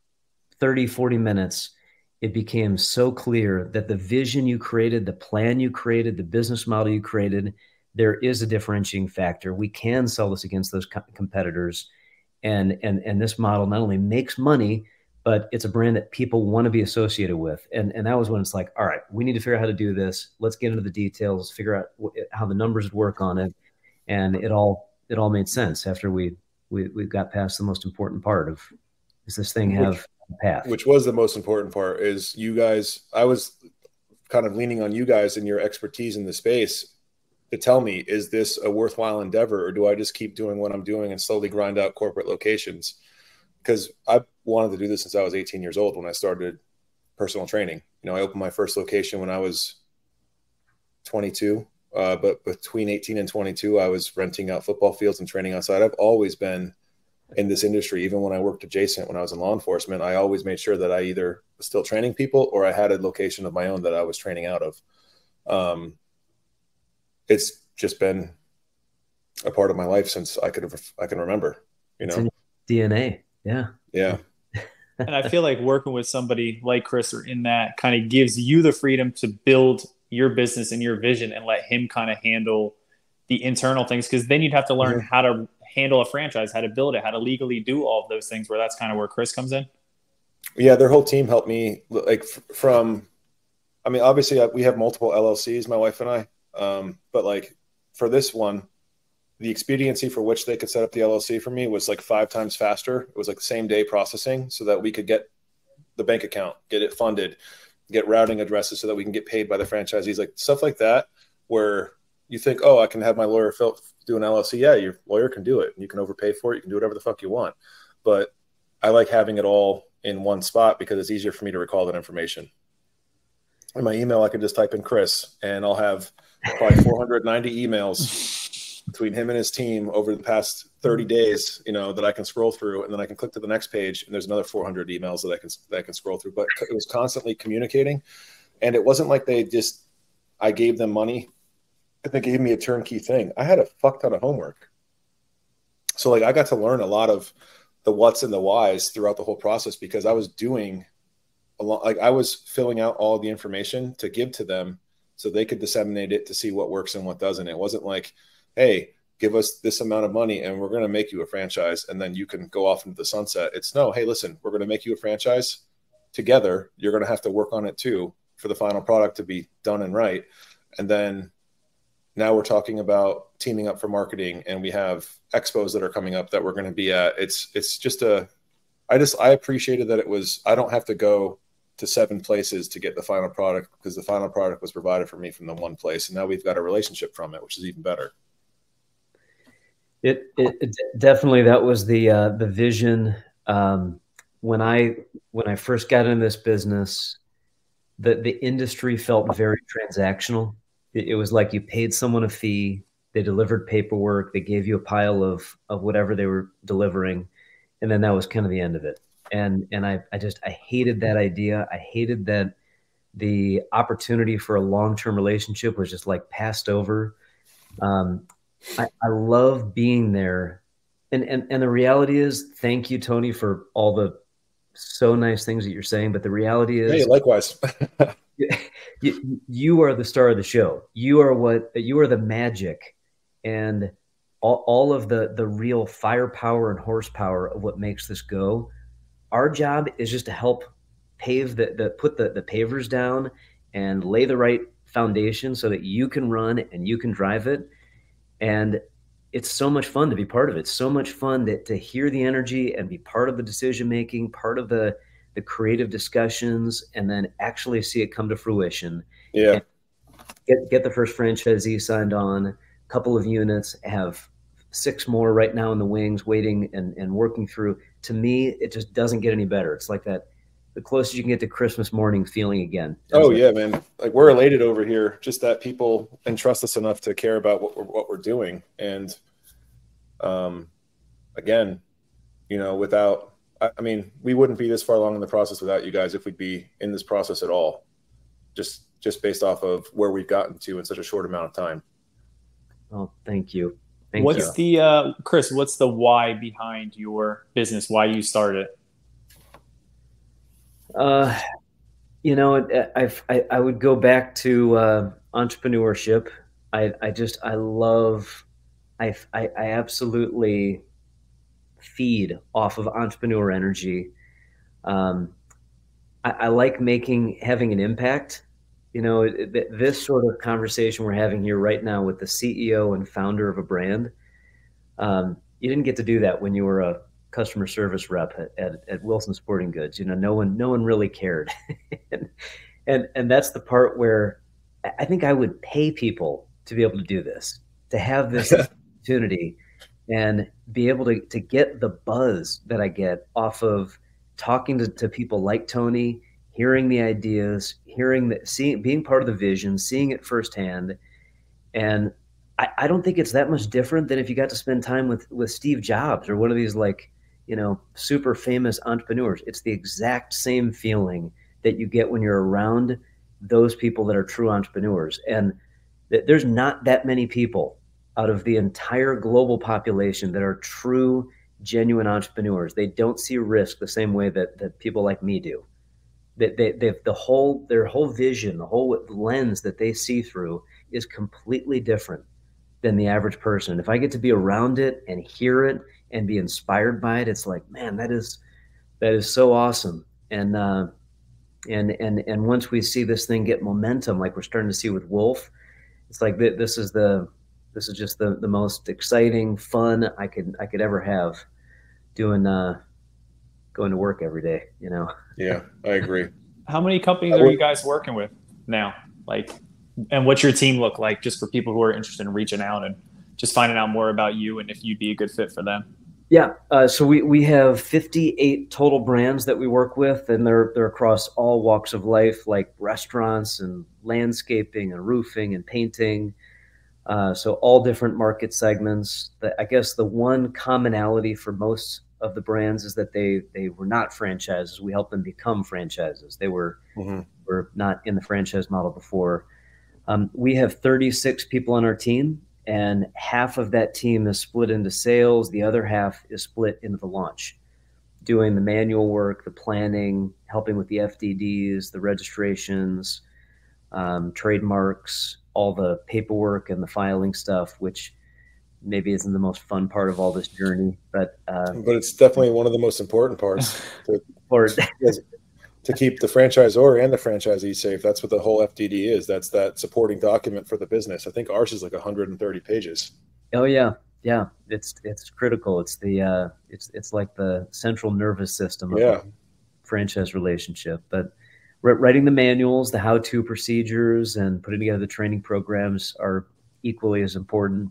30, 40 minutes, it became so clear that the vision you created, the plan you created, the business model you created, there is a differentiating factor. We can sell this against those competitors. And this model not only makes money, but it's a brand that people want to be associated with. And that was when it's like, all right, we need to figure out how to do this. Let's get into the details, figure out how the numbers would work on it. And it all made sense after we got past the most important part of, does this thing have a path? Which was the most important part is you guys, I was kind of leaning on you guys and your expertise in the space to tell me, is this a worthwhile endeavor, or do I just keep doing what I'm doing and slowly grind out corporate locations? Because I wanted to do this since I was 18 years old when I started personal training. You know, I opened my first location when I was 22, but between 18 and 22, I was renting out football fields and training outside. I've always been in this industry. Even when I worked adjacent, when I was in law enforcement, I always made sure that I either was still training people or I had a location of my own that I was training out of. It's just been a part of my life since I can remember, you know. It's in DNA. Yeah. Yeah. And I feel like working with somebody like Chris or in that kind of gives you the freedom to build your business and your vision and let him kind of handle the internal things. Because then you'd have to learn how to handle a franchise, how to build it, how to legally do all of those things, where that's kind of where Chris comes in. Yeah. Their whole team helped me I mean, obviously we have multiple LLCs, my wife and I, but like for this one, the expediency for which they could set up the LLC for me was like 5 times faster. It was like the same day processing so that we could get the bank account, get it funded, get routing addresses so that we can get paid by the franchisees, like stuff like that, where you think, oh, I can have my lawyer do an LLC. Yeah, your lawyer can do it. You can overpay for it. You can do whatever the fuck you want. But I like having it all in one spot because it's easier for me to recall that information. In my email, I can just type in Chris, and I'll have probably 490 emails between him and his team over the past 30 days, that I can scroll through, and then I can click to the next page, and there's another 400 emails that I can scroll through. But it was constantly communicating, and it wasn't like I gave them money and they gave me a turnkey thing. I had a fuck ton of homework. So I got to learn a lot of the what's and the whys throughout the whole process because I was doing I was filling out all the information to give to them so they could disseminate it to see what works and what doesn't. It wasn't like, hey, give us this amount of money and we're going to make you a franchise and then you can go off into the sunset. It's no, hey, listen, we're going to make you a franchise together. You're going to have to work on it too for the final product to be done and right. And then now we're talking about teaming up for marketing, and we have expos that are coming up that we're going to be at. It's just I appreciated that I don't have to go to 7 places to get the final product because the final product was provided for me from the one place. And now we've got a relationship from it, which is even better. It definitely, that was the vision. When I first got into this business, the industry felt very transactional. It was like you paid someone a fee, they delivered paperwork, they gave you a pile of whatever they were delivering, and then that was kind of the end of it. And I hated that idea. I hated that the opportunity for a long-term relationship was just like passed over. I love being there. And the reality is, thank you, Tony, for all the so nice things that you're saying. But the reality is, hey, likewise. you are the star of the show. You are the magic, and all of the real firepower and horsepower of what makes this go. Our job is just to help put the pavers down and lay the right foundation so that you can run and you can drive it. And it's so much fun to be part of it. It's so much fun to hear the energy and be part of the decision-making, part of the creative discussions, and then actually see it come to fruition. Yeah. Get the first franchisee signed on, a couple of units, have 6 more right now in the wings waiting and working through. To me, it just doesn't get any better. It's like that, the closest you can get to Christmas morning feeling again. Oh yeah, man. Like, we're elated over here just that people entrust us enough to care about what we're doing. And again, we wouldn't be this far along in the process without you guys if we'd be in this process at all, just based off of where we've gotten to in such a short amount of time. Oh, thank you. What's Chris, what's the why behind your business? Why you started? I would go back to entrepreneurship. I absolutely feed off of entrepreneur energy. I like having an impact. This sort of conversation we're having here right now with the CEO and founder of a brand, you didn't get to do that when you were a customer service rep at Wilson Sporting Goods. No one really cared. and that's the part where I think I would pay people to be able to do this, to have this opportunity and be able to get the buzz that I get off of talking to people like Tony, hearing the ideas, being part of the vision, seeing it firsthand. And I don't think it's that much different than if you got to spend time with Steve Jobs or one of these super famous entrepreneurs. It's the exact same feeling that you get when you're around those people that are true entrepreneurs. And there's not that many people out of the entire global population that are true, genuine entrepreneurs. They don't see risk the same way that people like me do. Their whole vision, the whole lens that they see through is completely different than the average person. If I get to be around it and hear it and be inspired by it, it's like, man, that is so awesome. And once we see this thing get momentum, like we're starting to see with Wolf, it's like this is just the most exciting fun I could ever have doing going to work every day. Yeah, I agree. How many companies are you guys working with now? And what's your team look like, just for people who are interested in reaching out and just finding out more about you and if you'd be a good fit for them? Yeah. So we have 58 total brands that we work with, and they're across all walks of life, like restaurants and landscaping and roofing and painting. So all different market segments. I guess the one commonality for most of the brands is that they were not franchises. We helped them become franchises. They were not in the franchise model before. We have 36 people on our team, and half of that team is split into sales. The other half is split into the launch, doing the manual work, the planning, helping with the FDDs, the registrations, trademarks, all the paperwork and the filing stuff, which maybe isn't the most fun part of all this journey, but it's definitely one of the most important parts to keep the franchisor and the franchisee safe. That's what the whole FDD is. That's that supporting document for the business. I think ours is like 130 pages. Oh yeah. Yeah. It's critical. It's it's like the central nervous system of a franchise relationship, but writing the manuals, the how-to procedures, and putting together the training programs are equally as important.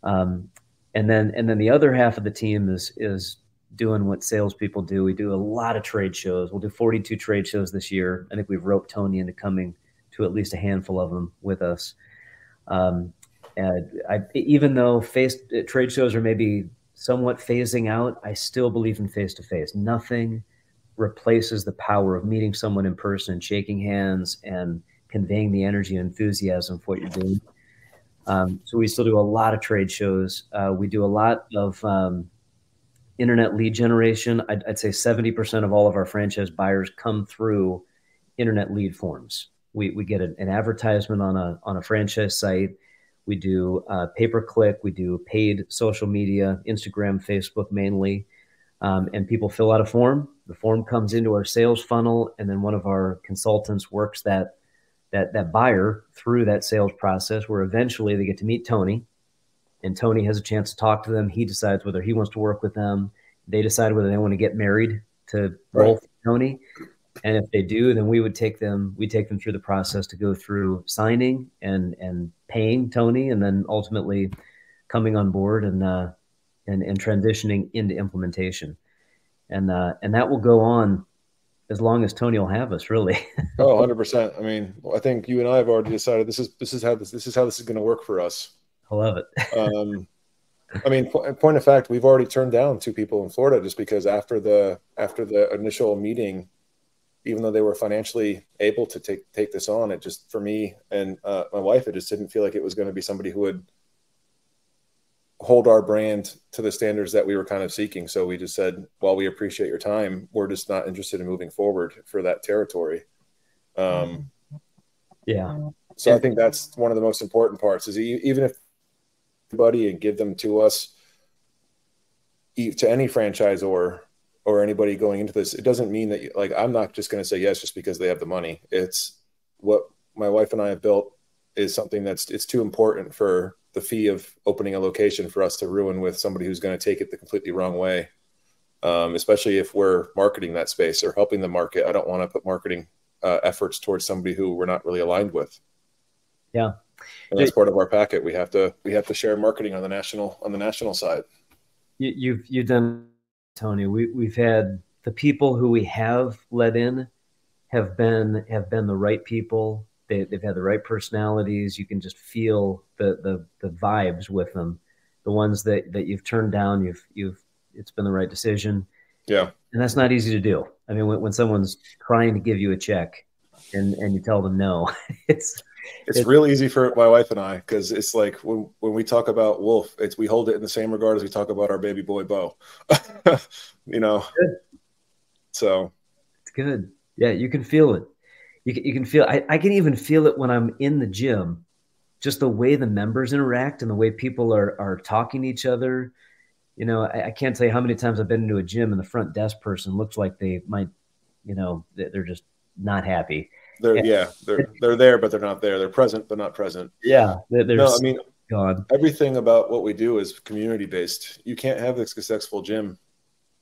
And then the other half of the team is doing what salespeople do. We do a lot of trade shows. We'll do 42 trade shows this year. I think we've roped Tony into coming to at least a handful of them with us. And even though trade shows are maybe somewhat phasing out, I still believe in face-to-face. Nothing replaces the power of meeting someone in person, shaking hands, and conveying the energy and enthusiasm for what you're doing. So we still do a lot of trade shows. We do a lot of internet lead generation. I'd say 70% of all of our franchise buyers come through internet lead forms. We get an advertisement on a franchise site. We do pay-per-click. We do paid social media, Instagram, Facebook mainly. And people fill out a form. The form comes into our sales funnel, and then one of our consultants works that buyer through that sales process, where eventually they get to meet Tony, and Tony has a chance to talk to them. He decides whether he wants to work with them. They decide whether they want to get married to both Tony. And if they do, then we take them through the process to go through signing and paying Tony, and then ultimately coming on board and transitioning into implementation. And that will go on as long as Tony will have us, really. Oh, 100%. I mean, I think you and I have already decided this is how this is going to work for us. I love it. I mean, point of fact, we've already turned down 2 people in Florida just because after the initial meeting, even though they were financially able to take this on, it just, for me and my wife, it just didn't feel like it was going to be somebody who would hold our brand to the standards that we were kind of seeking. So we just said, while we appreciate your time, we're just not interested in moving forward for that territory. Yeah. So I think that's one of the most important parts is even if anybody and give them to us, to any franchisor or anybody going into this, it doesn't mean that like, I'm not just going to say yes, just because they have the money. It's what my wife and I have built is something it's too important for the fee of opening a location for us to ruin with somebody who's going to take it the completely wrong way. Especially if we're marketing that space or helping them market. I don't want to put marketing efforts towards somebody who we're not really aligned with. Yeah. And that's part of our packet. We have to share marketing on the national side. You've done, Tony. We've had the people who we have let in have been the right people. They've had the right personalities. You can just feel the vibes with them. The ones that you've turned down, it's been the right decision. Yeah. And that's not easy to do. I mean, when someone's trying to give you a check and you tell them no, it's real easy for my wife and I, because it's like when we talk about Wolf, we hold it in the same regard as we talk about our baby boy Bo. You know, good. So it's good. Yeah, you can feel it. You can feel. I can even feel it when I'm in the gym, just the way the members interact and the way people are talking to each other. You know, I can't tell you how many times I've been into a gym and the front desk person looks like they might, you know, they're just not happy. They're there, but they're not there. They're present, but not present. Yeah. No, I mean, gone. Everything about what we do is community based. You can't have a successful gym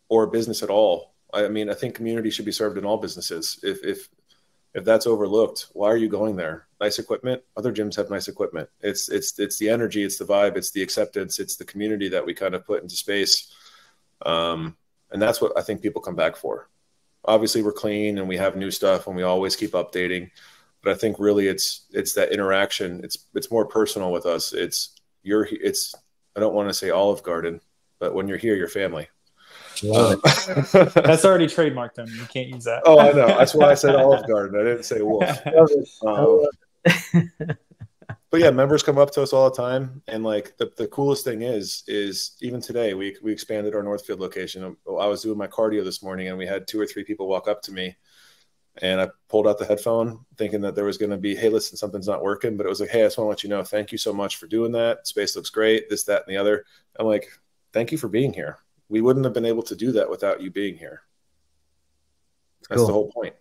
or business at all. I mean, I think community should be served in all businesses. If that's overlooked, why are you going there? Nice equipment. Other gyms have nice equipment. It's the energy, it's the vibe, it's the acceptance, it's the community that we kind of put into space. And that's what I think people come back for. Obviously we're clean and we have new stuff and we always keep updating, but I think really it's that interaction. It's more personal with us. I don't want to say Olive Garden, but when you're here, you're family. That's already trademarked them. You can't use that. Oh, I know. That's why I said Olive Garden. I didn't say Wolf. But yeah, members come up to us all the time, and like the coolest thing is even today we expanded our Northfield location. I was doing my cardio this morning, and we had 2 or 3 people walk up to me, and I pulled out the headphone thinking that there was going to be, hey, listen, something's not working, but it was like, hey, I just want to let you know, thank you so much for doing that. Space looks great. This, that, and the other. I'm like, thank you for being here. We wouldn't have been able to do that without you being here. That's the whole point.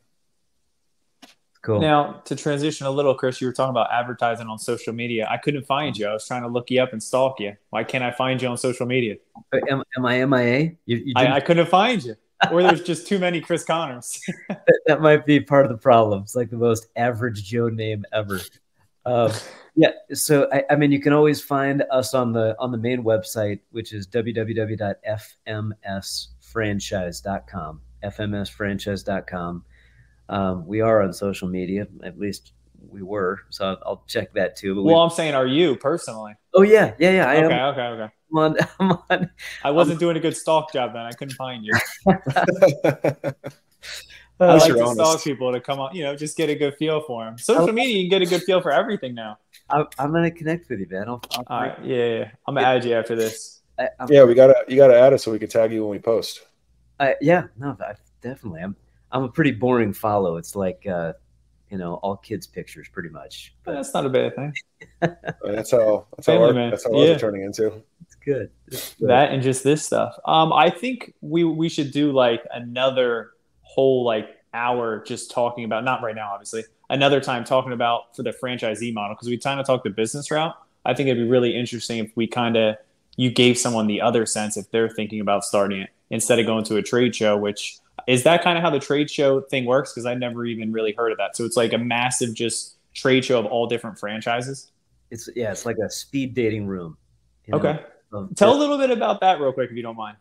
Cool. Now, to transition a little, Chris, you were talking about advertising on social media. I couldn't find you. I was trying to look you up and stalk you. Why can't I find you on social media? Am I MIA? I couldn't find you. Or there's just too many Chris Connors. That might be part of the problem. It's like the most average Joe name ever. Yeah. So, I mean, you can always find us on the main website, which is www.fmsfranchise.com, fmsfranchise.com. We are on social media, at least we were. So I'll check that too. But well, I'm saying, are you personally? Oh yeah. I am. Okay. I'm on. I wasn't doing a good stalk job then. I couldn't find you. I like to stalk people to come on, just get a good feel for them. Social media, you can get a good feel for everything now. I'm gonna connect with you, man. All right, yeah. I'm gonna add you after this. You gotta add us so we can tag you when we post. Definitely. I'm a pretty boring follow. It's like all kids pictures pretty much. But that's not a bad thing. That's how ours are turning into. It's good. That and just this stuff. I think we should do like another whole like hour just talking about, not right now obviously, another time talking about for the franchisee model, because we kind of talked the business route. I think it'd be really interesting if you gave someone the other sense if they're thinking about starting it instead of going to a trade show, which is that kind of how the trade show thing works? Because I never even really heard of that. So it's like a massive just trade show of all different franchises. It's like a speed dating room. Okay. Tell a little bit about that real quick, if you don't mind.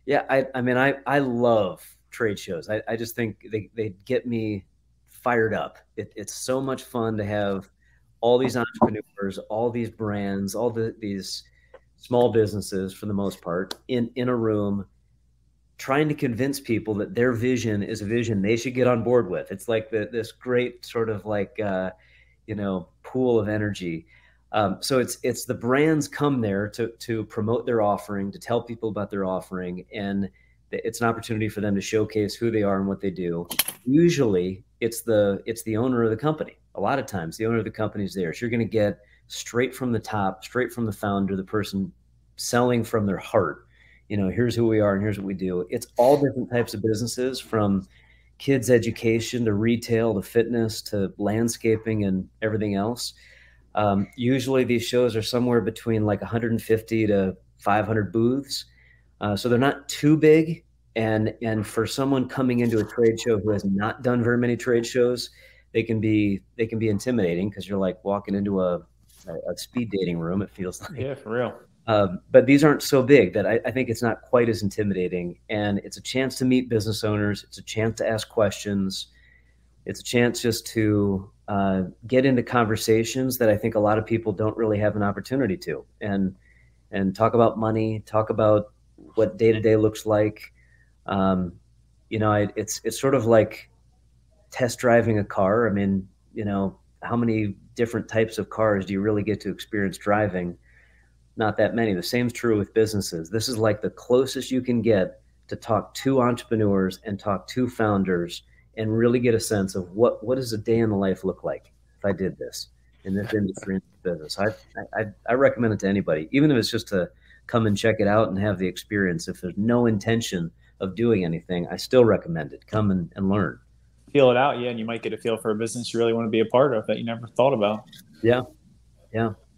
Yeah. I love trade shows. I just think they get me fired up. It's so much fun to have all these entrepreneurs, all these brands, these small businesses for the most part in a room, trying to convince people that their vision is a vision they should get on board with. It's like this great sort of like, pool of energy. So it's the brands come there to promote their offering, to tell people about their offering. And it's an opportunity for them to showcase who they are and what they do. Usually it's the owner of the company. A lot of times the owner of the company is there. So you're going to get straight from the top, straight from the founder, the person selling from their heart. Here's who we are and here's what we do. It's all different types of businesses, from kids education to retail to fitness to landscaping and everything else. Usually these shows are somewhere between like 150 to 500 booths. So they're not too big. And for someone coming into a trade show who has not done very many trade shows, they can be intimidating, because you're like walking into a speed dating room, it feels like. Yeah, for real. But these aren't so big that I think it's not quite as intimidating. And it's a chance to meet business owners. It's a chance to ask questions. It's a chance just to get into conversations that I think a lot of people don't really have an opportunity to, and talk about money, talk about what day-to-day looks like. It's sort of like test driving a car. I mean, how many different types of cars do you really get to experience driving? Not that many. The same is true with businesses. This is like the closest you can get to talk to entrepreneurs and talk to founders and really get a sense of what does a day in the life look like if I did this in this industry, in this business. I recommend it to anybody, even if it's just to come and check it out and have the experience. If there's no intention of doing anything, I still recommend it. Come and learn. Feel it out, yeah, and you might get a feel for a business you really want to be a part of that you never thought about. Yeah.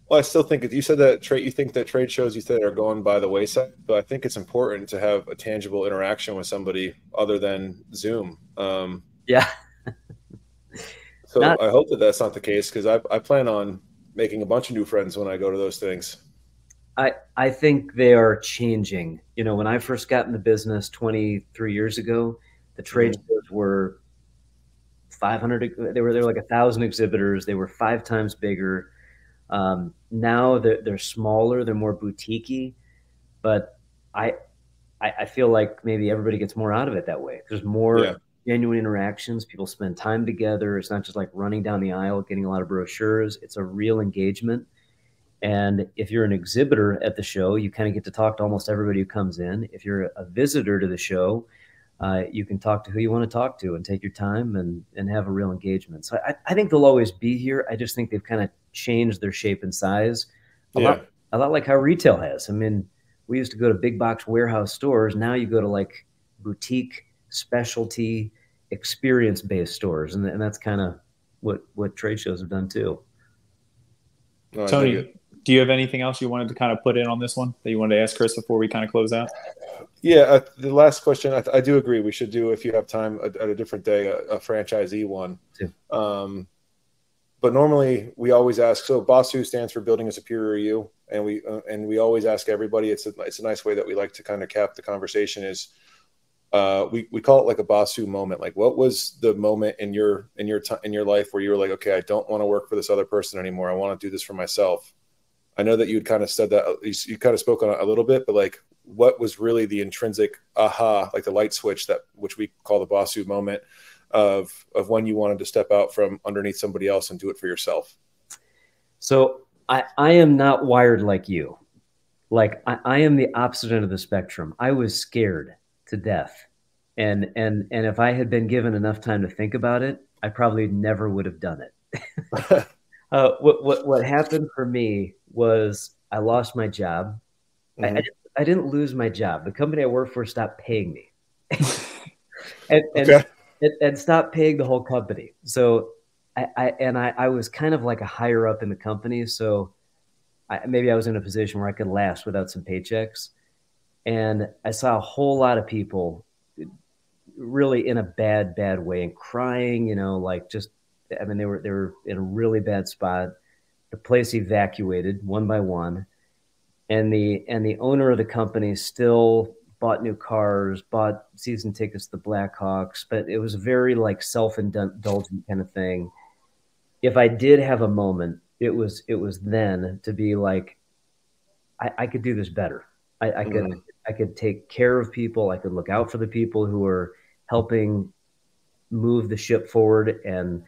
Well, I still think you said that you think that trade shows are going by the wayside, but I think it's important to have a tangible interaction with somebody other than Zoom. Yeah. So I hope that that's not the case, because I plan on making a bunch of new friends when I go to those things. I think they are changing. You know, when I first got in the business 23 years ago, the trade shows were 500. They were like 1,000 exhibitors. They were 5 times bigger. Now they're smaller. They're more boutiquey. But I feel like maybe everybody gets more out of it that way. There's more genuine interactions. People spend time together. It's not just like running down the aisle, getting a lot of brochures. It's a real engagement. And if you're an exhibitor at the show, you kind of get to talk to almost everybody who comes in. If you're a visitor to the show, you can talk to who you want to talk to and take your time and have a real engagement. So I think they'll always be here. I just think they've kind of changed their shape and size a lot like how retail has. I mean, we used to go to big box warehouse stores. Now you go to like boutique, specialty, experience-based stores. And that's kind of what trade shows have done too. No, Tony, do you have anything else you wanted to kind of put in on this one that you wanted to ask Chris before we kind of close out? Yeah, the last question, I do agree. We should do, if you have time at a different day, a franchisee one. Yeah. But normally we always ask, so Basu stands for Building a Superior You. And we always ask everybody, it's a nice way that we like to kind of cap the conversation is, we call it like a Basu moment. Like, what was the moment in your life where you were like, okay, I don't want to work for this other person anymore. I want to do this for myself. I know that you'd kind of said that you kind of spoke on it a little bit, but like, what was really the intrinsic aha, like the light switch which we call the Basu moment of when you wanted to step out from underneath somebody else and do it for yourself? So I am not wired like you. Like I am the opposite end of the spectrum. I was scared to death. And if I had been given enough time to think about it, I probably never would have done it. What happened for me was I lost my job. Mm-hmm. I didn't lose my job. The company I worked for stopped paying me and stopped paying the whole company. So I was kind of like a higher up in the company. So maybe I was in a position where I could last without some paychecks. And I saw a whole lot of people really in a bad way and crying, like just, I mean, they were in a really bad spot. The place evacuated one by one. And the owner of the company still bought new cars, bought season tickets to the Blackhawks, but it was a very like self-indulgent kind of thing. If I did have a moment, it was then to be like, I could do this better. I could take care of people. I could look out for the people who are helping move the ship forward and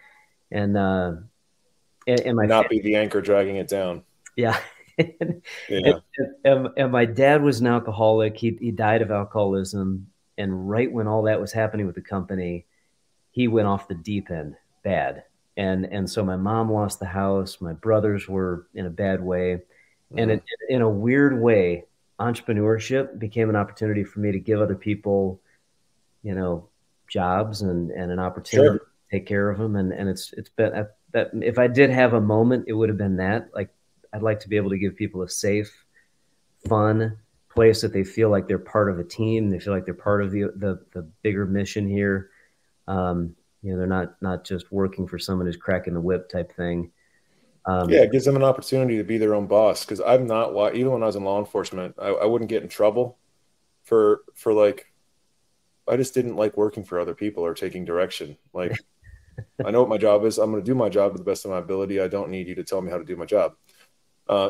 my not be the anchor dragging it down. Yeah. And my dad was an alcoholic. He died of alcoholism. And right when all that was happening with the company, he went off the deep end bad. And so my mom lost the house. My brothers were in a bad way. And in a weird way, entrepreneurship became an opportunity for me to give other people, jobs and an opportunity to take care of them. And it's been that if I did have a moment, it would have been that. Like, I'd like to be able to give people a safe, fun place that they feel like they're part of a team. They feel like they're part of the bigger mission here. They're not just working for someone who's cracking the whip type thing. It gives them an opportunity to be their own boss. Because I'm not, even when I was in law enforcement, I wouldn't get in trouble for like, I just didn't like working for other people or taking direction. Like, I know what my job is. I'm going to do my job to the best of my ability. I don't need you to tell me how to do my job.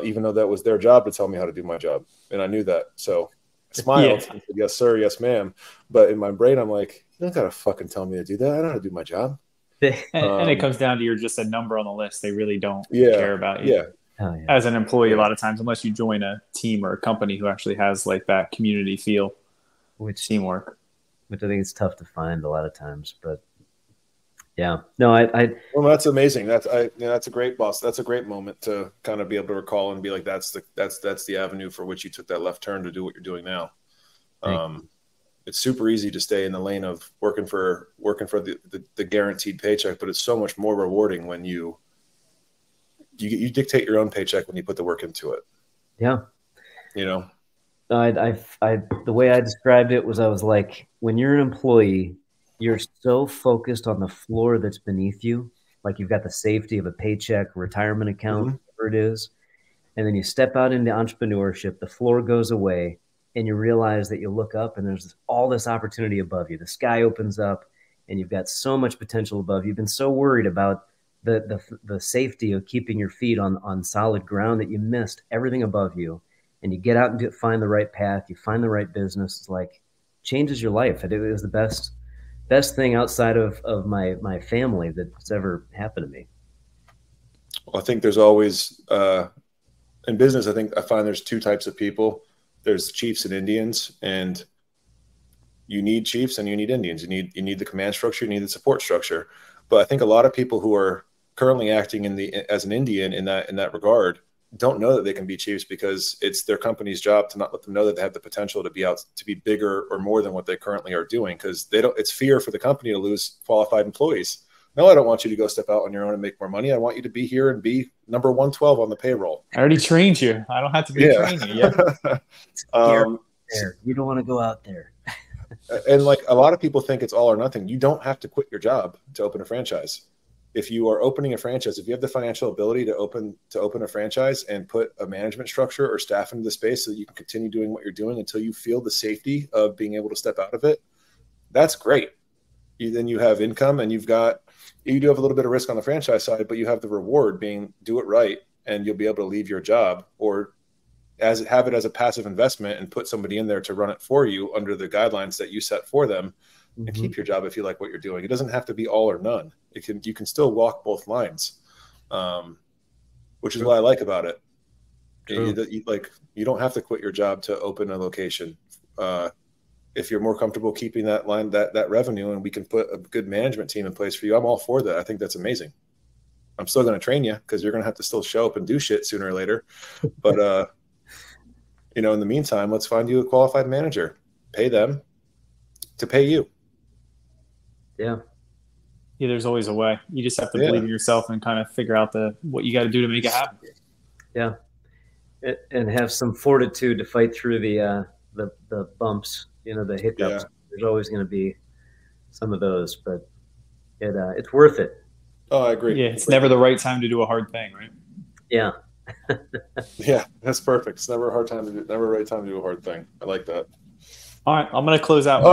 Even though that was their job to tell me how to do my job. And I knew that. So I smiled. And said, yes, sir. Yes, ma'am. But in my brain, I'm like, you don't got to fucking tell me to do that. I know how to do my job. And it comes down to you're just a number on the list. They really don't care about you as an employee a lot of times, unless you join a team or a company who actually has like that community feel, teamwork. Which I think is tough to find a lot of times. But well, that's amazing. That's a great boss. That's a great moment to kind of be able to recall and be like, that's the avenue for which you took that left turn to do what you're doing now. It's super easy to stay in the lane of working for the guaranteed paycheck, but it's so much more rewarding when you dictate your own paycheck when you put the work into it. Yeah. The way I described it was, I was like, when you're an employee, you're so focused on the floor that's beneath you. Like, you've got the safety of a paycheck, retirement account, whatever it is. And then you step out into entrepreneurship, the floor goes away, and you realize that you look up and there's all this opportunity above you. The sky opens up and you've got so much potential above you. You've been so worried about the safety of keeping your feet on solid ground that you missed everything above you. And you get out and find the right path. You find the right business. It's like changes your life. It was the best thing outside of my family that's ever happened to me. Well, I think there's always in business, I find there's two types of people. There's chiefs and Indians, and you need chiefs and you need Indians. You need the command structure, you need the support structure. But I think a lot of people who are currently acting as an Indian in that regard don't know that they can be chiefs, because it's their company's job to not let them know that they have the potential to be bigger or more than what they currently are doing, because it's fear for the company to lose qualified employees. No, I don't want you to go step out on your own and make more money. I want you to be here and be number 112 on the payroll. I already trained you. I don't have to be training you. You don't want to go out there. And like a lot of people think it's all or nothing. You don't have to quit your job to open a franchise. If you are opening a franchise, if you have the financial ability to open a franchise and put a management structure or staff into the space so that you can continue doing what you're doing until you feel the safety of being able to step out of it, that's great. Then you have income, and you do have a little bit of risk on the franchise side, but you have the reward being do it right, and you'll be able to leave your job or have it as a passive investment and put somebody in there to run it for you under the guidelines that you set for them, and keep your job if you like what you're doing. It doesn't have to be all or none. You can still walk both lines, which is what I like about it. You don't have to quit your job to open a location. If you're more comfortable keeping that revenue, and we can put a good management team in place for you, I'm all for that. I think that's amazing. I'm still going to train you, because you're going to have to still show up and do shit sooner or later. But, in the meantime, let's find you a qualified manager, pay them to pay you. Yeah. Yeah. There's always a way. You just have to believe in yourself and kind of figure out what you got to do to make it happen. Yeah. And have some fortitude to fight through the bumps, the hiccups. Yeah. There's always going to be some of those, but it's worth it. Oh, I agree. Yeah, it's never the right time to do a hard thing, right? Yeah. Yeah, that's perfect. It's never a right time to do a hard thing. I like that. All right, I'm going to close out.